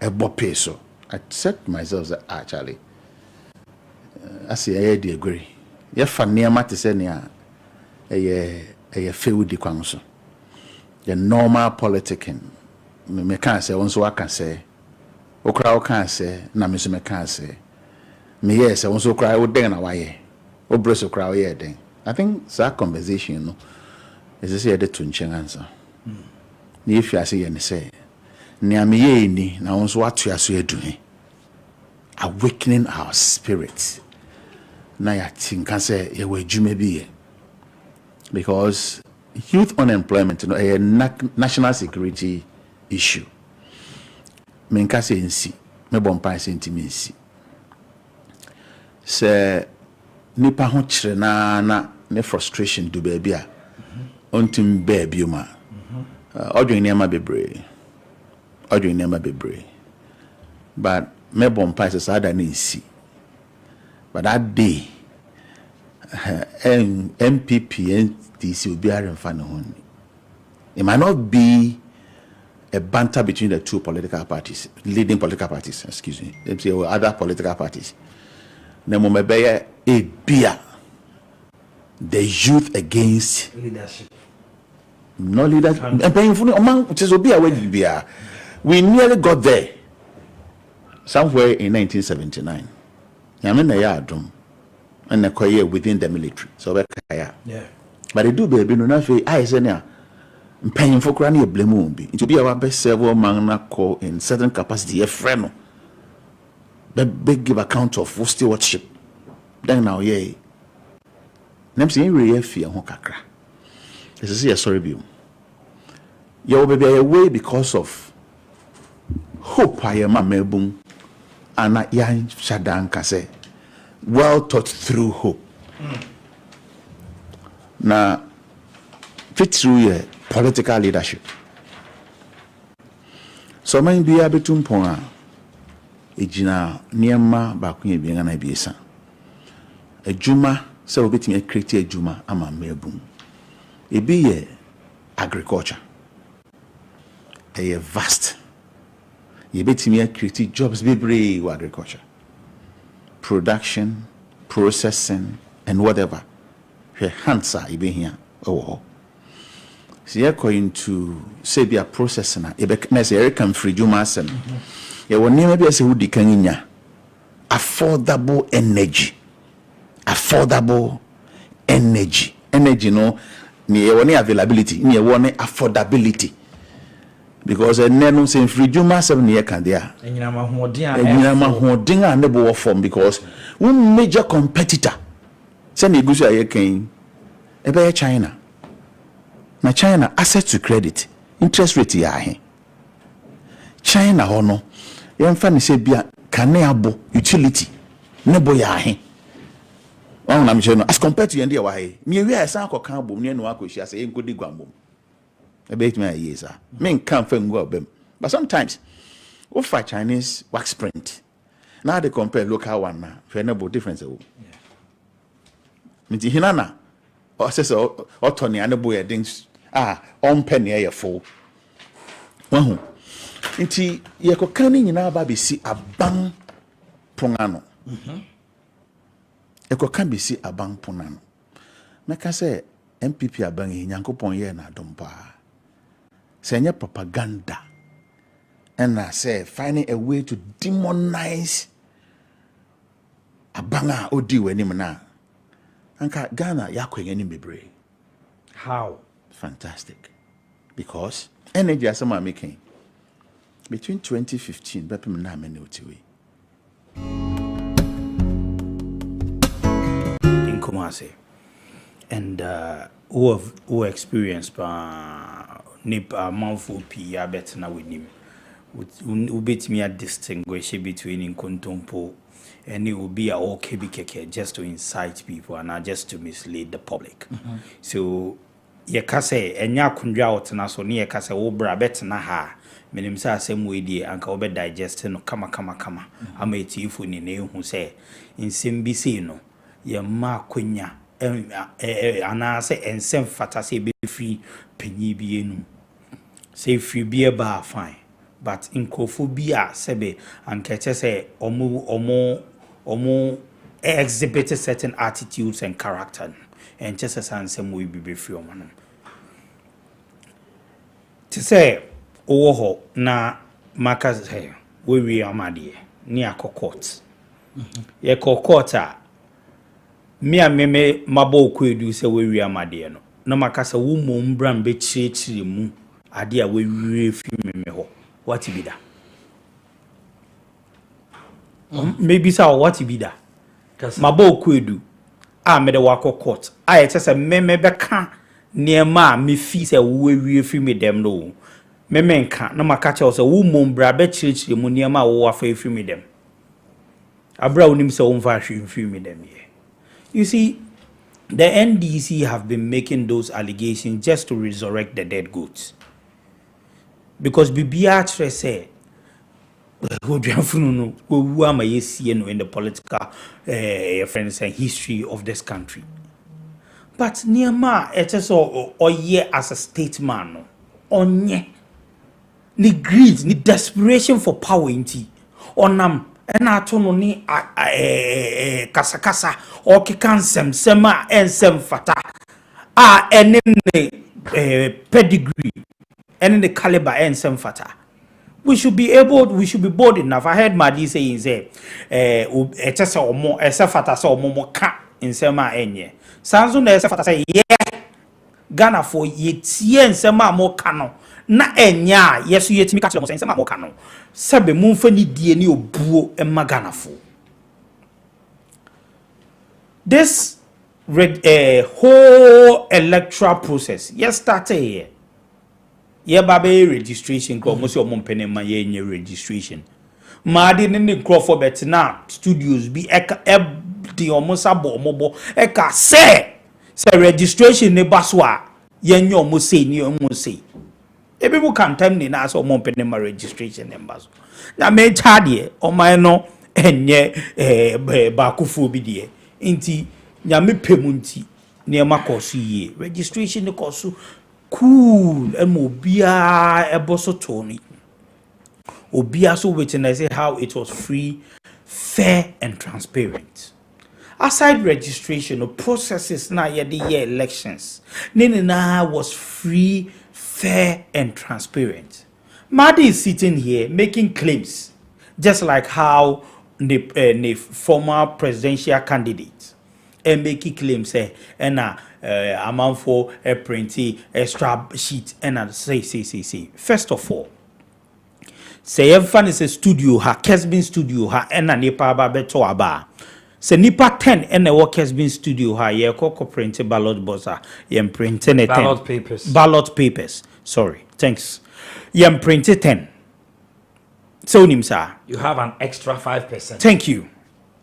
ebo peso. I said to myself that actually, I say I agree. You near to say near a field di kwanso. The normal politicking. Me can't say once I can say. Okra can't say. Na me can't say. Me yes, I also cry. Would then away. O breast cry here then. I think that conversation, you know, is to say the tuncheng answer. If you say and say, near me ni na once what you are so doing. Awakening our spirits. Na ya think can say ye we jume because youth unemployment, you know, a national security issue. Me nka say nsi, me bompa say ntimi nsi. Se nipa ho kire na ne frustration do baby a ontim baby ma. Odwen nema bebre. But me bompa say sada na nsi. But that day, MPP and DC will be in front of him. It might not be a banter between the two political parties, leading political parties, excuse me, or other political parties. The moment a beer, the youth against leadership. No leadership. We nearly got there somewhere in 1979. I mean, they are drum and a career within the military. So, yeah. But they do baby, no, nothing. I say, now, paying for granny a blame be. It will be our best several man call in certain capacity a friend. But big give account of stewardship. Then now, yea. Nem say, real fear, Hokakra. This is a sorry view. You will be away because of hope. I am a melboom. And yan shadan can say, well thought through hope. Now, fit through political leadership. So, many be able to point a Niama Bakuye being an IBS. A Juma, so betting a creative Juma, I'm a melboom. A be agriculture. A vast. You bet me create jobs be brave agriculture, production, processing, and whatever. Her hands are even here. Oh, so you're going to say be a processing. You be necessary can free you massen. You will never be a who decaninya. Affordable energy. Energy, no, near one availability, near one affordability. Because a neno say free Juma 7 year can there. And Dinga never form because one major competitor send a goose a cane a China. Now China asset to credit, interest rate ya. China hono, young family say be a caneabo utility, nebo ya. As compared to India, why? Me, we are Sanko Cambo, near Noako, she has a good digwambo. A bit my years, men can't find well, but sometimes we fight Chinese wax print. Now they compare local one now, for no difference. Minti Hinana or says or Tony and the boy things on penny a full. wahu nti yekoka ni nyina ba besi aban ponano yekoka besi aban ponano meka say MPP aban yi nyankopon ye na dompa say propaganda and I say finding a way to demonize abanga odi w'anim na anka Ghana yakwenye ni bebre. How? Fantastic. Because energy as I'm making between 2015 bepem na me notiwe in Kumasi and who experienced nipa manful p bet na with him would bet me a distinguish between Nkontompo and it will be a okay keke just to incite people and not just to mislead the public. So ye kase enya kundwa otena so ne ye kase wo bra bet na ha menim say asem we die anka wo be digest no kama ama etifu ni na ehu say nsem bi sei no ye ma kwanya ana say ensem fata say be free panyi bi enu say free bi ba fine but inkophobia sebe anka che say omo exhibit certain attitudes and character and just as ansem we be free omanum to say owo na maka say we amade ni akokot ye kokot a me mabo kwedu say we amade no na maka say wo mom bram be chire mu ade a we fi me ho what be that maybe say what be that mabo kwedu a me de wakokot a ye say me beka niema me fi say we fi me dem no me nka na maka che say wo mom bra be chire mu niema wo afa fi me dem abra onim say wo mfa fi me dem ye. You see, the NDC have been making those allegations just to resurrect the dead goats. Because Bibia say in the political friends and history of this country. But Niama it is or ye as a statesman onye ni greed ni desperation for power inti onam ena tono ni kasakasa o kikansem sema ensem fata a enim ne pedigree and the caliber ensem fata. We should be bold enough. I heard Madi saying say etesa omo esefata sa omo ka nsema enye sanzo na esefata say yeah Ghana for yetie nsema mo ka no na enya yeso yetimi ka chemo nsema mo ka no sebe mumfa ni die ni obuo emma Ghana for this whole electoral process yes started here. Ye babe registration ko mo se omo mpene ma ye nye registration ma de ne Crawford bet na studios bi de omo sabo omo bo ka say registration ne baso a ye nye omo say ni omo say e people can tell me na so omo mpene ma registration ne baso na me chade oman no enye ba kufu bi de nti nya me pemu nti ne ma koso yi registration ne koso cool and mobia eboso tony obia so witness how it was free, fair and transparent. Aside registration the processes na ye elections na was free, fair and transparent. Madi is sitting here making claims just like how the former presidential candidate and making claims say amount for a printy extra sheet and say. First of all, say everyone is a studio ha Kessben studio ha and a nipa ba beto aba. Say nipa 10 and a work Kessben studio ha ye koko print ballot bossa ye print ballot papers. Sorry, thanks. Ye print 10. So nimsa. You have an extra 5%. Thank you.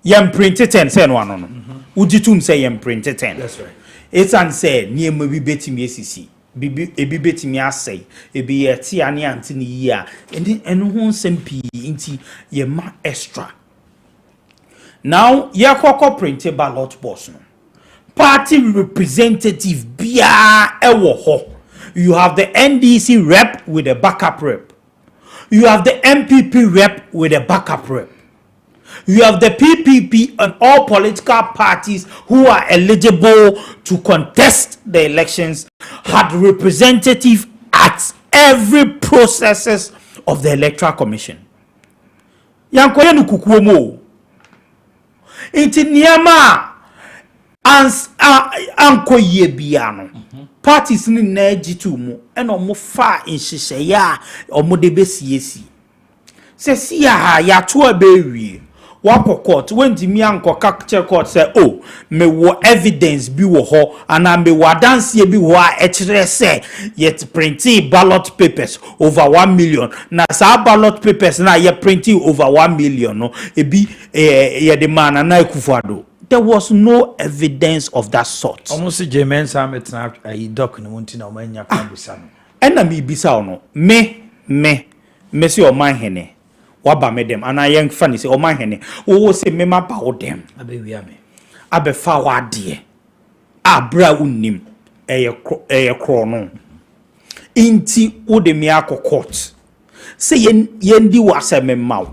Ye print 10 say no no. Ujitum say ye print 10. That's right. It's unsaid near maybe betting SEC. Be betting me say, a be a tiani antini year, and one sempi inti ye ma extra. Now, ya koko printed ballot boss. Party representative bia ewo ho. You have the NDC rep with a backup rep. You have the MPP rep with a backup rep. You have the PPP and all political parties who are eligible to contest the elections had representative at every processes of the Electoral Commission. Yankoye no kukuomo. Inti niyama ankoye biyano. Parties ni nejitu mu eno mo fa inhihye ya omo de besiesi. Se siya ha ya to abewie. Wako court when the mianko capture court say oh me wo evidence bi wo ho and me wo dance bi wo a ekire say yet printing ballot papers over 1 million na sa ballot papers na ye printing over 1 million no ebi ye the man na Akufo-Addo. There was no evidence of that sort. Almost Jemen Summit na doc no wonti na omanya kwabisa no. Ena me bisa ono me se Omanhene waba me dem and I young funny say Omanhene wo say me ma ba wo dem abewia me abefa wade abra unim eye kro no inti wo de me akọ say yendi wase me maw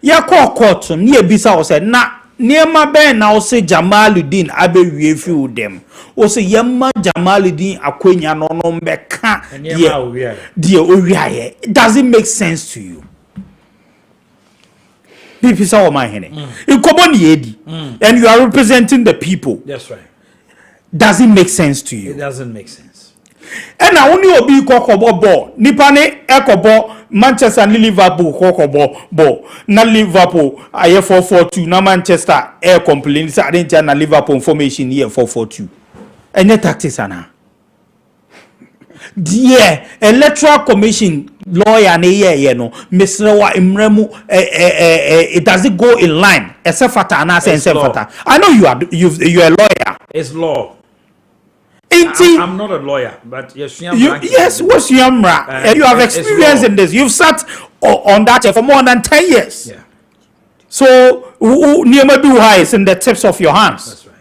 ye court no ye bisa wo say na niema ben na wo say Jamaluddin abewie fi wo dem wo say yemma Jamaluddin akwanya no no mbeka die owiaye. Does it make sense to you? People say Omanhene. In common yedi, and you are representing the people. That's right. Does it make sense to you? It doesn't make sense. And now only obi kokobo ball. Nipane ekobo Manchester and Liverpool kokobo ball. Na Liverpool aye 4-4-2. Na Manchester air complain. Sa adenti na Liverpool formation here 4-4-2. Any tactics ana. The Electoral Commission lawyer ne ye no Mr. Imremu it does it go in line except fata na say fata. I know you're a lawyer. It's law. I'm not a lawyer, but yes, what's Yamra? And you have experience in this. You've sat on that for more than 10 years. Yeah. So Niamaduha is in the tips of your hands. That's right.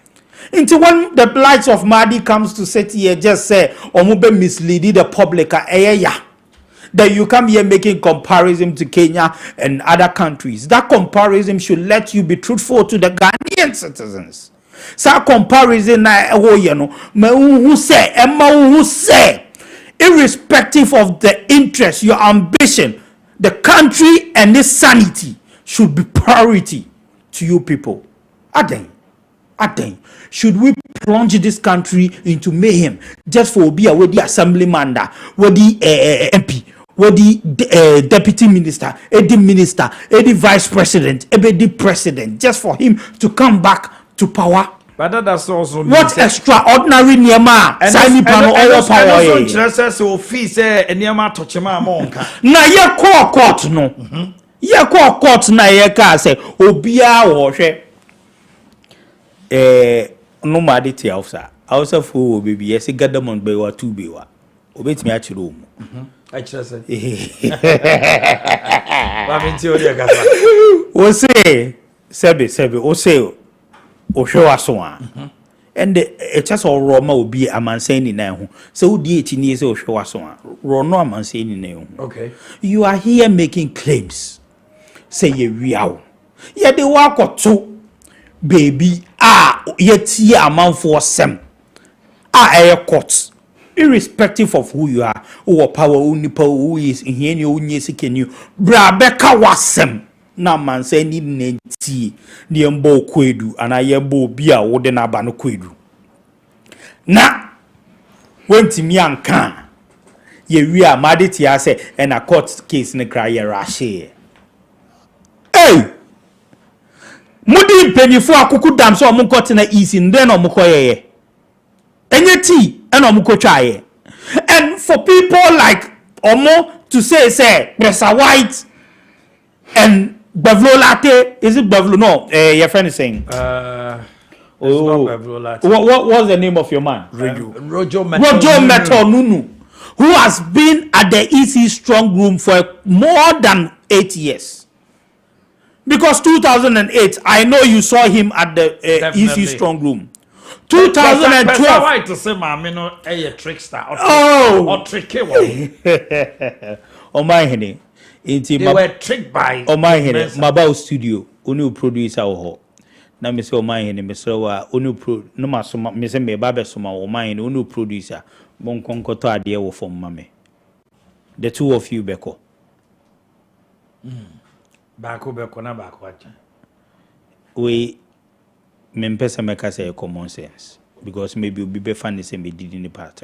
Into when the blight of Mahdi comes to sit here, just say Omube misleading the public that you come here making comparison to Kenya and other countries. That comparison should let you be truthful to the Ghanaian citizens. So comparison na who say irrespective of the interest, your ambition, the country and its sanity should be priority to you people. Aden. Should we plunge this country into mayhem just for be with the assemblyman, with the MP, with the deputy minister, the minister, the vice president, the president, just for him to come back to power? But that's also what extraordinary Niama signing panel all power. Just so fees Niama touchema monka. Na ye court no. Ye court na ye ka say obia wo hwe no maditi Hausa for baby yes gadamon be wa two be wa obetimi a chiro mu achira say ba minti odi akasa o say sebe o say o hwe waso a and it just all roma obi amansan ni na ho say odi eti ni say o hwe waso a ro no amansan ni na ho. Okay, you are here making claims say ye wiawo ye de wa koto baby yet amount for sem air courts irrespective of who you are or power who is in here you can you brabeka wasem na man say ni nenti ni mbo kwedu and I yembo bia wo de na ba no kwedu na wentimi anka ye wi amadeti ase and a court case ne cry rashe hey mudi penifo akuku dam so omunko na easy then omunko yeye enyeti and omunko twaye. And for people like Omo to say Bresa White and Bavlo Latte, is it Bavlo? No, your friend is saying what was the name of your man? Rojo Metonunu, who has been at the EC strong room for more than 8 years. Because 2008, I know you saw him at the EC strong room. 2012. Why to say no a trickster? Oh, or tricky Omanhene, They were tricked by Omanhene Mabao studio. Onu producer ho. Na me say Omanhene me say wa onu pro no ma so me say me ba be so ma Omanhene onu producer. Bon konkoto ade wo from mame. The two of you beko. Bako beko na bako aja. We me mpesa me ka say common sense because maybe obi be fan say me did in the part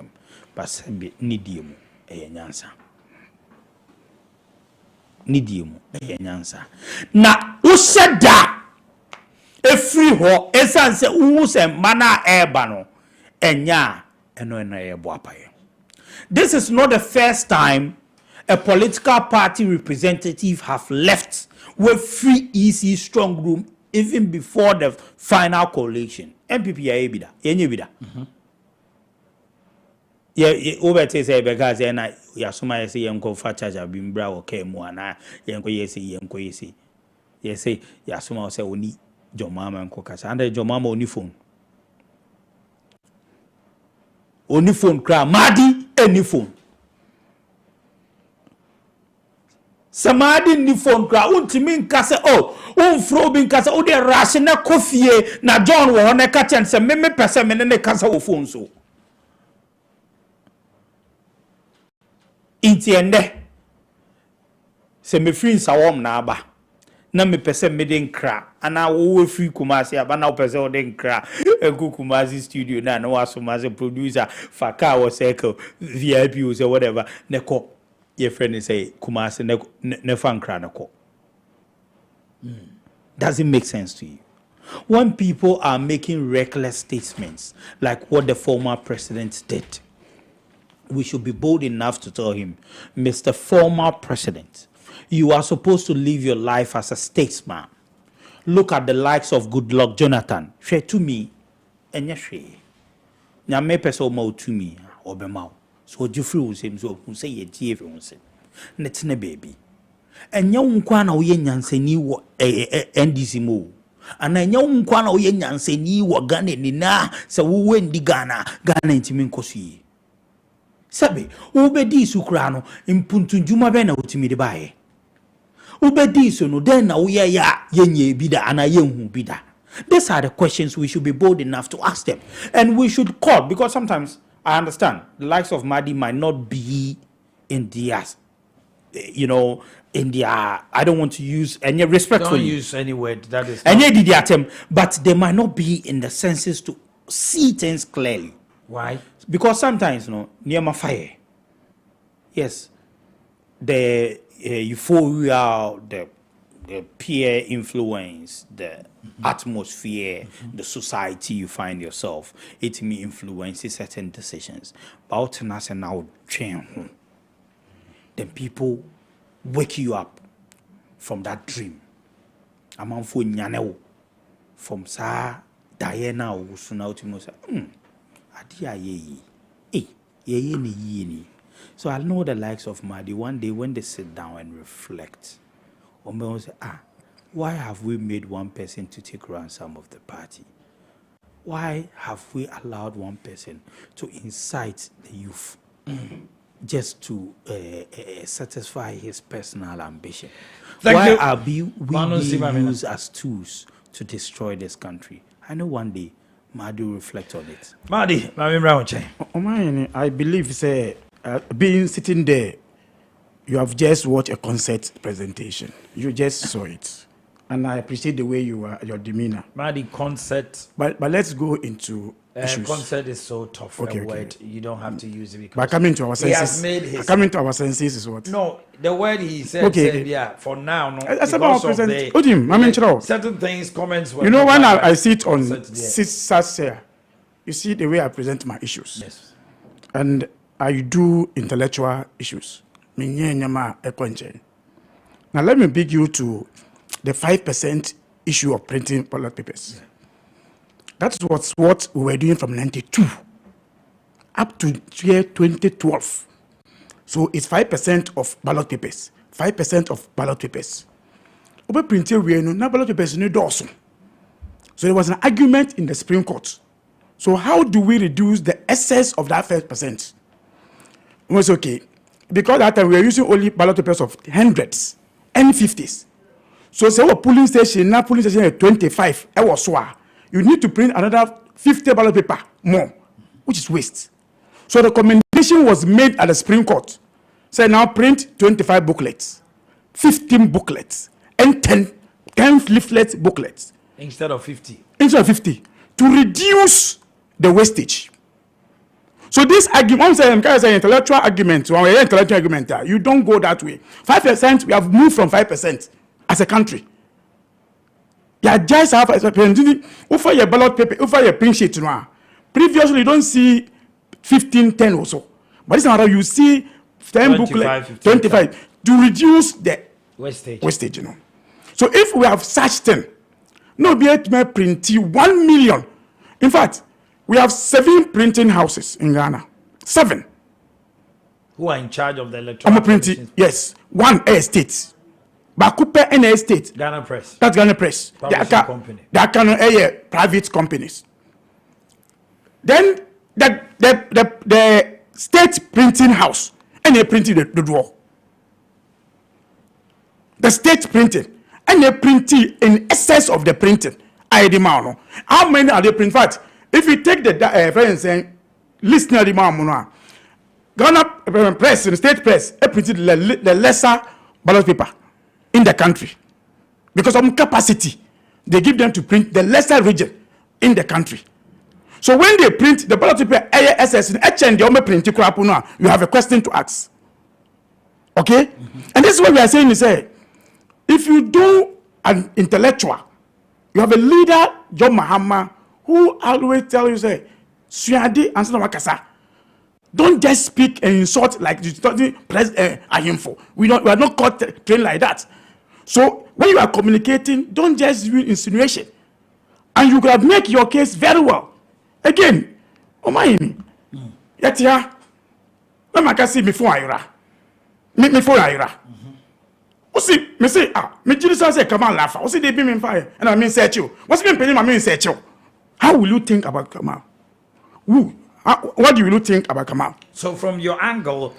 but be nidie mu e nyansa. Nidie mu e nyansa. Na wo sheda e free ho esan say wo se mana eba no enya eno na ye boapaye. This is not the first time a political party representative have left with free easy strong room even before the final coalition. MPP ya ebida, yenye bida. Yeah, over say because na ya suma yesi yenko fa charge bimbra wo kemu ana yenko yesi. Yesi ya suma say oni jomama enko kasa. And jomama oni phone. Oni phone kra madi any phone. Samadi ni phone kra untimi nkase unfro bi nkase o de rush na kofie na John wo na ka chen se me pese me ne kasa wo phone so. Intiende se me free sawom na aba na me pese me de nkra ana wo free Kumasi aba na pese o de nkra enku Kumasi studio na waso as a producer faka or circle VIP or whatever ne ko your friend say Kumasi ne fan nkra ne ko. Does it make sense to you? When people are making reckless statements like what the former president did, we should be bold enough to tell him, Mr. Former President, you are supposed to live your life as a statesman. Look at the likes of Goodluck Jonathan. Share to me, and yes, now me person mo to me or be mau. So Jeffrey was him so who say ye GF won say. Net ne baby. And young kwana uye nyanse ni wo NDC mo. And anya unkwana uye nyanse ni wo Ghana ni na se wo wendi Ghana ntimi nkosi. Sabe, ubedi sukrano impuntu njuma be na utimi de bae. Ubedi so no den na uye ya yenye bida ana yenhu bida. These are the questions we should be bold enough to ask them. And we should call, because sometimes I understand the likes of Madi might not be in their, in their, I don't want to use any respectfully. Don't use any word that is. But they might not be in the senses to see things clearly. Why? Because sometimes, near my fire, yes, the euphoria, the peer influence, the atmosphere, the society you find yourself, it may influence certain decisions. But now, then people wake you up from that dream. Among for nyaneo from sa Diana or Suna Timosa. So I know the likes of Madi. One day when they sit down and reflect, or say, why have we made one person to take ransom of the party? Why have we allowed one person to incite the youth just to satisfy his personal ambition? Why are we being used as tools to destroy this country? I know one day Madi will reflect on it. Madi, I believe, say, being sitting there, you have just watched a concert presentation. You just saw it. And I appreciate the way you are, your demeanor. Madi, concert. But let's go into issues. Concert is so tough. Okay. Word. You don't have to use it because. But coming to our senses. He has made his. Coming to our senses is what? No, the word he said. Okay. Said, yeah. For now, no. As about certain things, comments. Were when I sit on here, you see the way I present my issues. Yes. And I do intellectual issues. Now let me bring you to the 5% issue of printing ballot papers. Yeah. That was what we were doing from 92 up to year 2012. So it's 5% of ballot papers. 5% of ballot papers. Over printing we no ballot papers no dorsum. So there was an argument in the Supreme Court. So how do we reduce the excess of that 5%? It was okay. because that time we were using only ballot papers of hundreds and 50s. So say what polling station, now polling station at 25, you need to print another 50 ballot paper more, which is waste. So the recommendation was made at the Supreme Court. Say now print 25 booklets, 15 booklets, and 10 leaflet booklets. Instead of 50. Instead of 50. To reduce the wastage. So this argument, I'm saying intellectual argument, you don't go that way. 5%, we have moved from 5% as a country. You just have over your ballot paper, over your print sheet. Previously, you don't see 15, 10 or so. But this time you see 10 booklet, 25 to reduce the wastage. So if we have such thing, no be able to print 1 million. In fact, we have 7 printing houses in Ghana. 7. Who are in charge of the electronic printing? Yes. 1 estate. Bakupe and estate. Ghana Press. That's Ghana Press. Company. They are private companies. Then the state printing house and they printing the door. The state printing and they printing in excess of the printing. How many are they printing? In fact, if you take the for instance, listener the Ghana press and state press, they printed the lesser ballot paper in the country because of capacity. They give them to print the lesser region in the country. So when they print the ballot paper SS in HN, they print you have a question to ask. Okay, and this is what we are saying. Is if you do an intellectual, you have a leader, John Mahama, who always tell you, Suyade and Wakasa. Don't just speak and insult like you study President Ahimfo. We are not caught trained like that. So when you are communicating, don't just use insinuation. And you could make your case very well. Again, Omanhene, yet here, let me see before Ira. Before Ira. See, me say, me Jesus say, come on, laugh. See, they be me fire, and I mean, search you. What's been paying? I mean, search you. How will you think about Kamal? What do you think about Kamal? So, from your angle,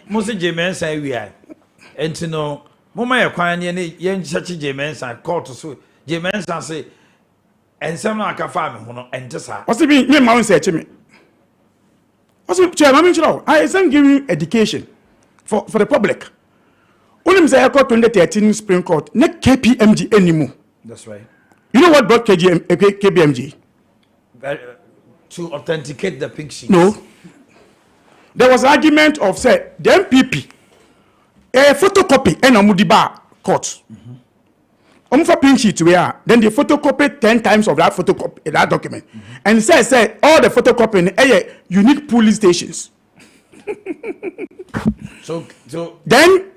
most James say we are, and to know, Mama, you're crying, yen such a James, I call to so James and say, and some like a farm, and just what's it mean? Me, my own search me. What's it, Chairman? I am giving you education for the public. When I got 2013 Supreme Court, not KPMG anymore. That's right. You know what brought KPMG? To authenticate the pink sheets. No. There was an argument of say the MPP a photocopy and a Mudiba court. For pink sheet then they photocopy 10 times of that photocopy that document. And say all the photocopy in unique polling stations. So then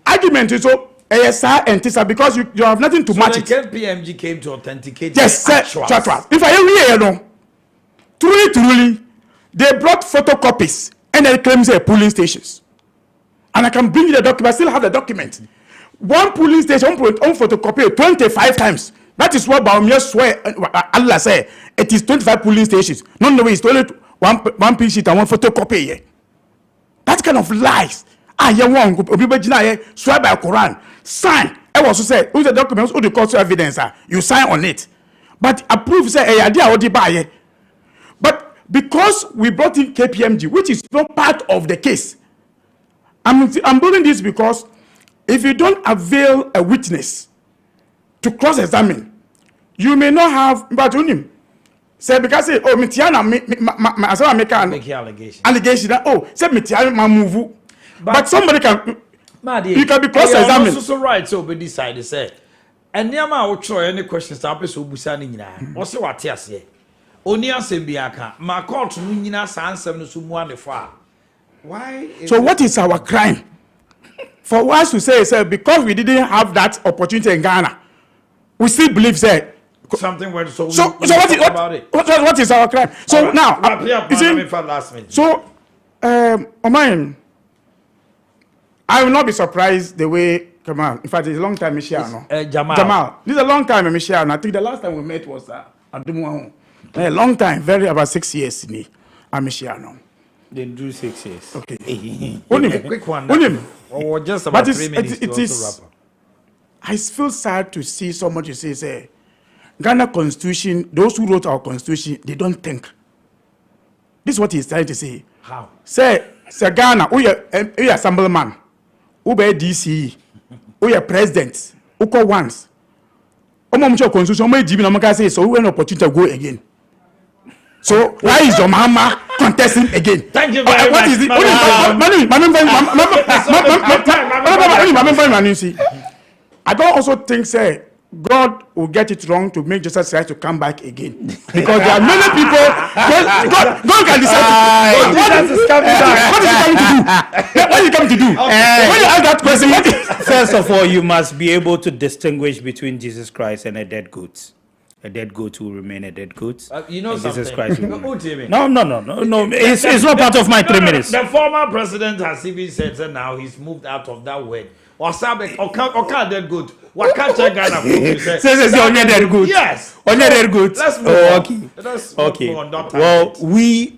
argument is so and TISA because you have nothing to match it. So the KPMG came to authenticate yes, the actuals. If I hear no, truly, they brought photocopies and they claim say polling stations. And I can bring you the document. I still have the document. One polling station on photocopy 25 times. That is what Baumia swear Allah say. It is 25 polling stations. No way, it's only one pink sheet and one photocopy here. That kind of lies. You want people swear by Quran, sign. I also say, who's the documents, who the court evidence are, you sign on it. But approve say, idea what you buy. But because we brought in KPMG, which is not part of the case, I'm doing this because if you don't avail a witness to cross-examine, you may not have, but him. Say because say, oh, Mitiana, make allegation. Say Mitiana move. But somebody can, you can be cross-examined. Also right, so be decided, say, and near my try any questions, I'll be so busani. What's what yes, ye? Only answer Biaka, my court, Nina, answer no someone far. Why? So, what is our crime? For us to say, because we didn't have that opportunity in Ghana, we still believe, say, something went so. What is our crime? So, right. Now, so, Omanhene, I will not be surprised the way Kamal. In fact, it's a long time, Michelle. Jamal. This is a long time, Michelle. I think the last time we met was at Dumouahou. A long time, about 6 years, me, Michelle. They do 6 years. Okay. Quick one. Or just but about 3 minutes. It is. I feel sad to see somebody say, Ghana Constitution. Those who wrote our Constitution, they don't think. This is what he's trying to say. How? Say Ghana, we are assemblyman, we are DCE, we are president, we are once. Omo constitution, we give say so we have an opportunity to go again. So why is your mama contesting again? Thank you very much. What is it? I don't also think say God will get it wrong to make Jesus Christ to come back again. Because there are many people, God can decide. What is he coming to do? When you ask that question, first of all, you must be able to distinguish between Jesus Christ and a dead goat. A dead goat will remain a dead goat. You know something? Jesus Christ will remain. No. It's not part of my 3 minutes. The former president has even said that now he's moved out of that word. Or dead goat. What can't Ghana? Says on your dead goat. Yes. On your dead goat. Let's move on. Okay. Let's okay. move on that well,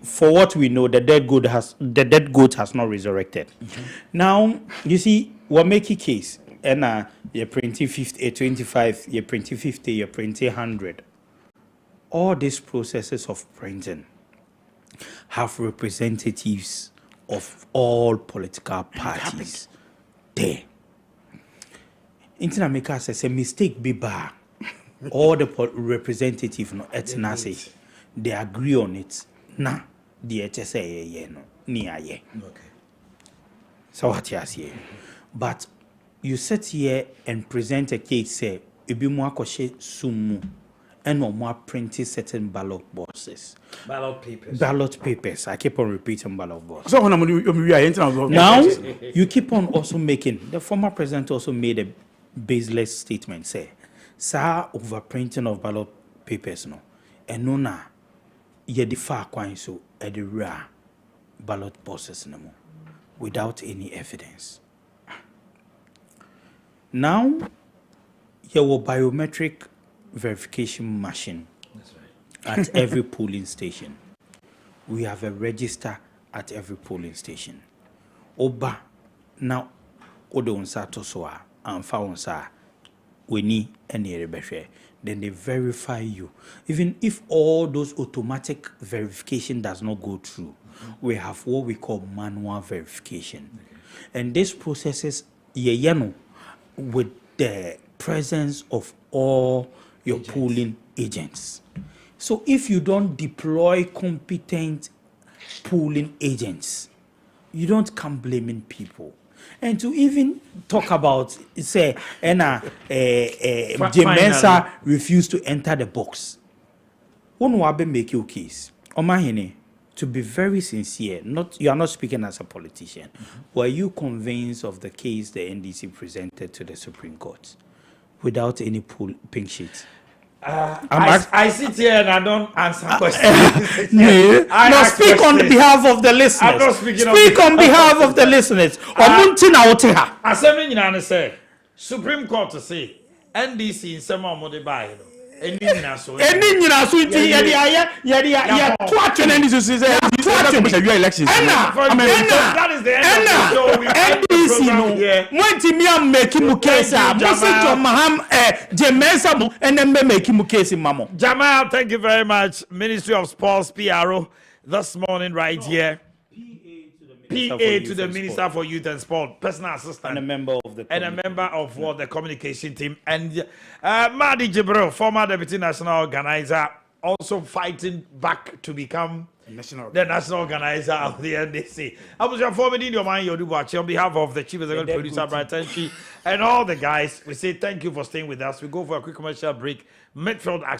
for what we know, the dead goat has not resurrected. Mm-hmm. Now, you see, what make a case? And you're printing 50, 25, you're printing 50, you're printing 100. All these processes of printing have representatives of all political parties there. Internet maker says a mistake be bad. All the representatives no etnasi, they agree on it. Nah, the HSA no near ye. Okay. So what you say? But you sit here and present a case say ebi mo akoshe sumu and no more printing certain ballot boxes. Ballot papers. I keep on repeating ballot boxes. So now you keep on also making. The former president also made a baseless statement. Say, "Sir, overprinting of ballot papers no, and no na ye the far quite so at the rare ballot boxes no more, without any evidence." Now, your biometric verification machine at every polling station. We have a register at every polling station. Oba now odonsa tosoa and foundsa we need any rebeshe. Then they verify you. Even if all those automatic verification does not go through, we have what we call manual verification. And this processes with the presence of all your polling agents. So if you don't deploy competent polling agents, you don't come blaming people. And to even talk about, say, Jemensa refused to enter the box. One wabe make your case. Omanhene, to be very sincere, you are not speaking as a politician. Were you convinced of the case the NDC presented to the Supreme Court without any pink sheet? I sit here and I don't answer questions. No, speak on behalf of the listeners. I'm not speaking on behalf of the listeners. Assembly say Supreme Court to say NDC in some of the buy. Any elections. That is the end of the show. Jamal, thank you very much. Ministry of Sports, PRO, this morning right here. PA to the Minister for Youth and Sport, personal assistant, and a member of the communication team, and Madi Jibril, former deputy national organizer, also fighting back to become the national organizer of the NDC. I was your former in your mind, Yodubachi, on behalf of the chief executive producer, Brighton Chi, and all the guys. We say thank you for staying with us. We go for a quick commercial break. Midfield action.